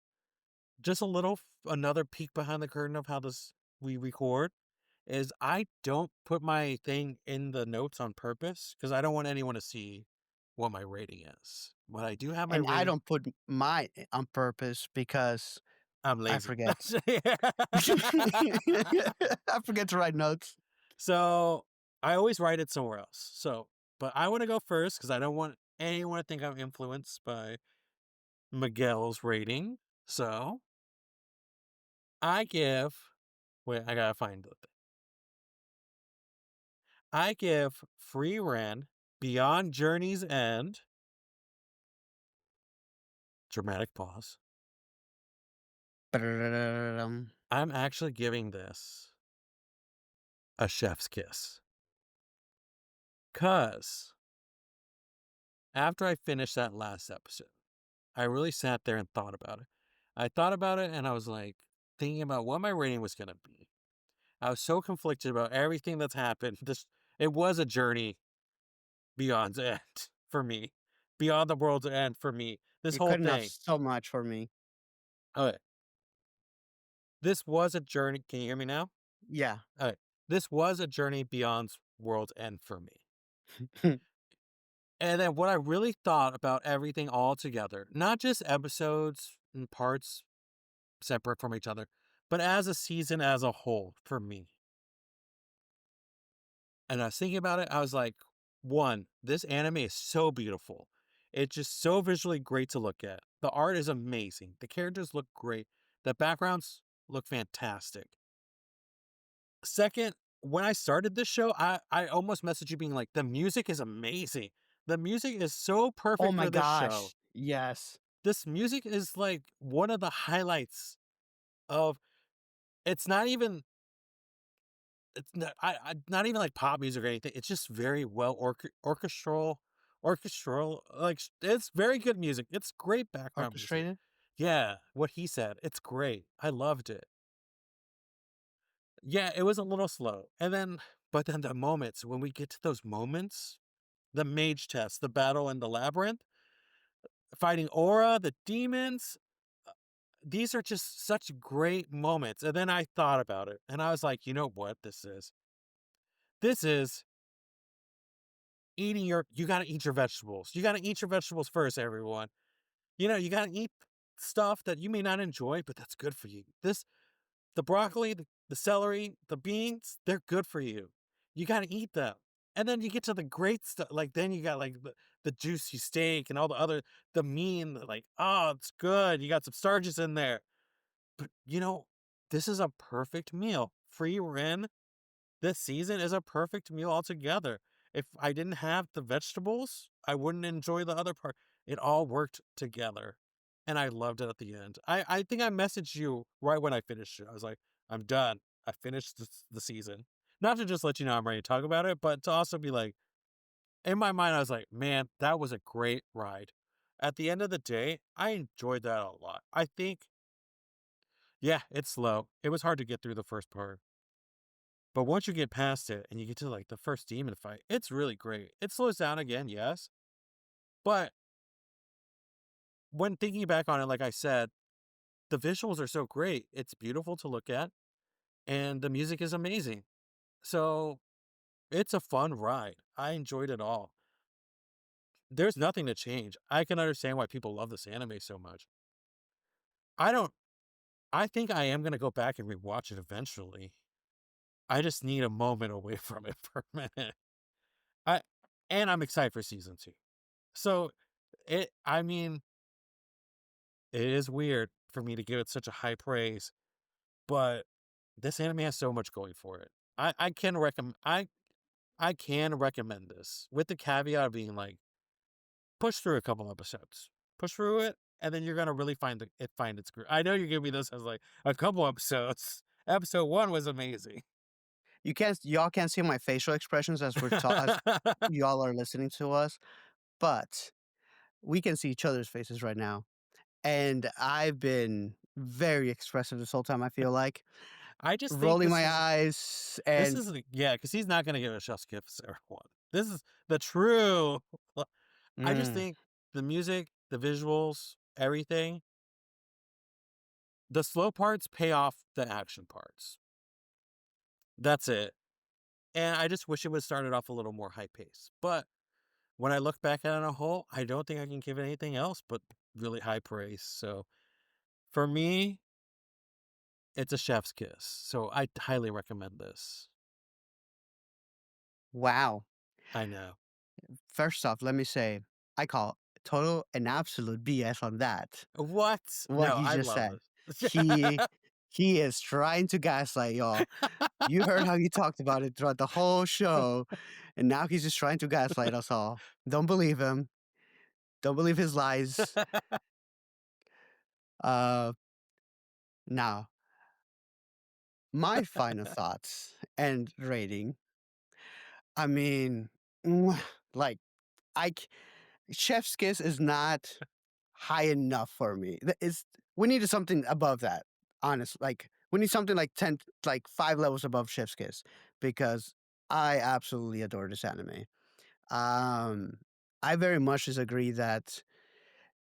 just a little another peek behind the curtain of how this we record is I don't put my thing in the notes on purpose because I don't want anyone to see what my rating is. But I do have my And I rating. don't put mine on purpose because I'm I lazy. forget. I forget to write notes. So I always write it somewhere else. So, but I want to go first because I don't want anyone to think I'm influenced by Miguel's rating. So I give. Wait, I gotta find it. I give Frieren Beyond Journey's End, dramatic pause. Ba-da-da-da-da-dum. I'm actually giving this a chef's kiss. Cause after I finished that last episode, I really sat there and thought about it. I thought about it and I was like thinking about what my rating was gonna be. I was so conflicted about everything that's happened. This it was a journey beyond end for me. Beyond the world's end for me. This You're whole cutting off thing. so much for me. Okay. This was a journey. Can you hear me now? Yeah. Okay. This was a journey beyond world's end for me. And then what I really thought about everything all together, not just episodes and parts separate from each other, but as a season as a whole for me. And I was thinking about it, I was like, one, this anime is so beautiful. It's just so visually great to look at. The art is amazing. The characters look great. The backgrounds look fantastic. Second, when I started this show, I almost messaged you being like, the music is amazing. The music is so Oh perfect my for this show. gosh. Yes. This music is like one of the highlights of it's not even not even like pop music or anything. It's just very well orchestral. Like it's very good music. It's great background music. Orchestrated? Yeah, what he said. It's great. I loved it. Yeah, it was a little slow. But then the moments when we get to those moments, the mage test, the battle in the labyrinth, fighting Aura, the demons, these are just such great moments. And then I thought about it and I was like, you know what this is? This is you gotta eat your vegetables. You gotta eat your vegetables first, everyone. You gotta eat stuff that you may not enjoy, but that's good for you. The broccoli, the celery, the beans, they're good for you. You gotta eat them. And then you get to the great stuff. Like then you got like the juicy steak and all the other the mean, like, oh, it's good. You got some starches in there. But this is a perfect meal. Free Ren this season is a perfect meal altogether. If I didn't have the vegetables, I wouldn't enjoy the other part. It all worked together. And I loved it at the end. I think I messaged you right when I finished it. I was like, I'm done. I finished the season. Not to just let you know I'm ready to talk about it, but to also be like, in my mind, I was like, man, that was a great ride. At the end of the day, I enjoyed that a lot. I think, yeah, it's slow. It was hard to get through the first part. But once you get past it and you get to like the first demon fight, it's really great. It slows down again, yes. But when thinking back on it, like I said, the visuals are so great. It's beautiful to look at and the music is amazing. So it's a fun ride. I enjoyed it all. There's nothing to change. I can understand why people love this anime so much. I don't, I think I am going to go back and rewatch it eventually. I just need a moment away from it for a minute. I, and I'm excited for season two. So I mean, it is weird for me to give it such a high praise, but this anime has so much going for it. I can recommend this with the caveat of being like, push through a couple episodes. Push through it, and then you're gonna really find its groove. I know you're giving me this as like a couple episodes. Episode one was amazing. Y'all can't see my facial expressions as as y'all are listening to us, but we can see each other's faces right now. And I've been very expressive this whole time, I feel like. I just think Rolling my eyes this and is yeah, because he's not gonna give a chef's kiss or one. This is the true. I just mm, think the music, the visuals, everything, the slow parts pay off the action parts. That's it. And I just wish it would started off a little more high pace. But when I look back at it on a whole, I don't think I can give it anything else but really high praise. So for me, it's a chef's kiss. So I highly recommend this. wow. I know. First off, let me say, I call total and absolute BS on that. What? What No, he I just love said. this. He He is trying to gaslight y'all. You heard how he talked about it throughout the whole show, and now he's just trying to gaslight us all. Don't believe him. Don't believe his lies. Uh, Now, my final thoughts and rating. I mean, like, I c- Chef's Kiss is not high enough for me. We needed something above that. Honest, like we need something like 10, like 5 levels above Chef's Kiss, because I absolutely adore this anime. Um, I very much disagree that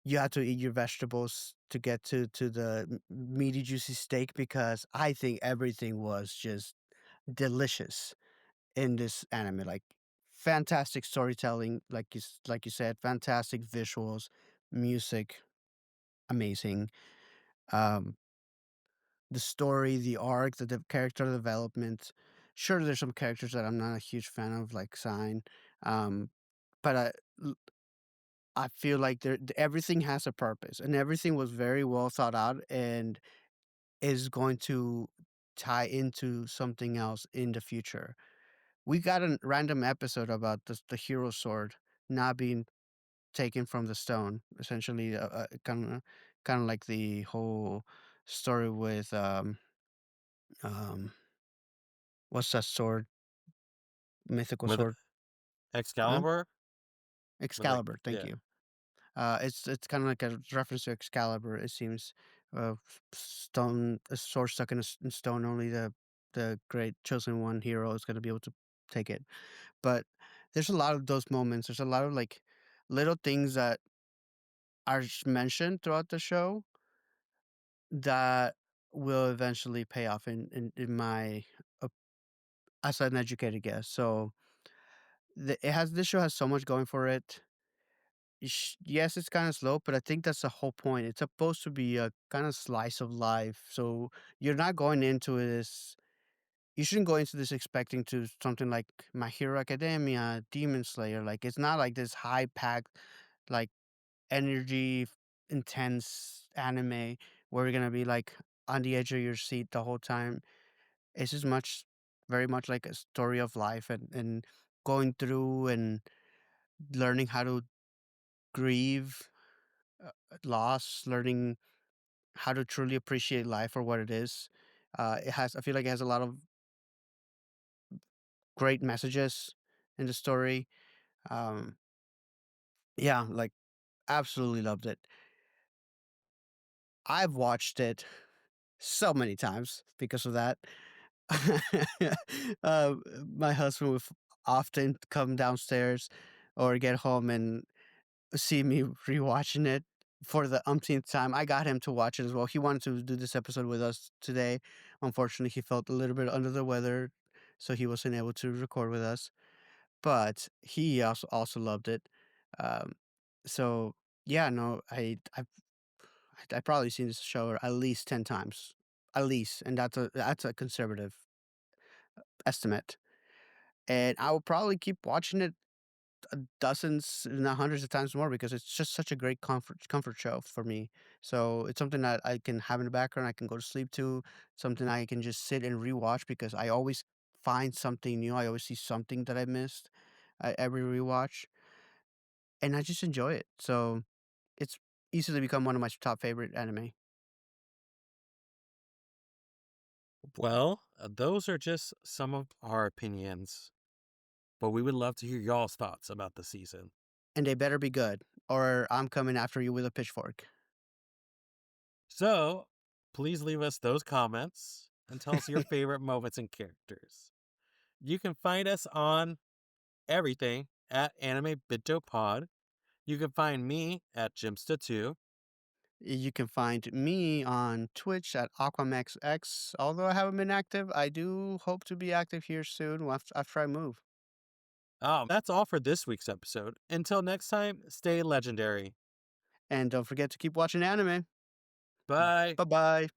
you have to eat your vegetables to get to the meaty, juicy steak, because I think everything was just delicious in this anime. Like, fantastic storytelling, like you said, fantastic visuals, music, amazing. Um, the story, the arc, the character development. Sure, there's some characters that I'm not a huge fan of, like Sign, um, but I feel like everything has a purpose, and everything was very well thought out, and is going to tie into something else in the future. We got a random episode about the hero sword not being taken from the stone, essentially, kind of like the whole story with um what's that sword? Mythical With sword? Huh? Excalibur, with like, Excalibur. Thank yeah. you. It's kind of like a reference to Excalibur. It seems, stone, a sword stuck in stone. Only the great chosen one hero is going to be able to take it. But there's a lot of those moments. There's a lot of like little things that are mentioned throughout the show that will eventually pay off in my op- as an educated guess. So this show has so much going for it. Yes, it's kind of slow, but I think that's the whole point. It's supposed to be a kind of slice of life. So you're not going into this. You shouldn't go into this expecting to something like My Hero Academia, Demon Slayer. Like, it's not like this high packed, like, energy, intense anime where you're gonna be like on the edge of your seat the whole time. It's just very much like a story of life, and going through and learning how to grieve, loss, learning how to truly appreciate life for what it is. I feel like it has a lot of great messages in the story. Um, yeah, like, absolutely loved it. I've watched it so many times because of that. My husband would often come downstairs or get home and see me rewatching it for the umpteenth time. I got him to watch it as well. He wanted to do this episode with us today. Unfortunately, he felt a little bit under the weather, so he wasn't able to record with us. But he also loved it. Um, so yeah, no, I probably seen this show at least 10 times, at least, and that's a conservative estimate. And I will probably keep watching it dozens, if not hundreds of times more, because it's just such a great comfort show for me. So it's something that I can have in the background. I can go to sleep to. Something I can just sit and rewatch, because I always find something new. I always see something that I missed at every rewatch, and I just enjoy it. So it's easily become one of my top favorite anime. Well, those are just some of our opinions, but we would love to hear y'all's thoughts about the season. And they better be good, or I'm coming after you with a pitchfork. So please leave us those comments and tell us your favorite moments and characters. You can find us on everything at Anime Binto Pod. You can find me at Jimsta2. You can find me on Twitch at AquamexX. Although I haven't been active, I do hope to be active here soon after I move. That's all for this week's episode. Until next time, stay legendary. And don't forget to keep watching anime. Bye. Bye bye.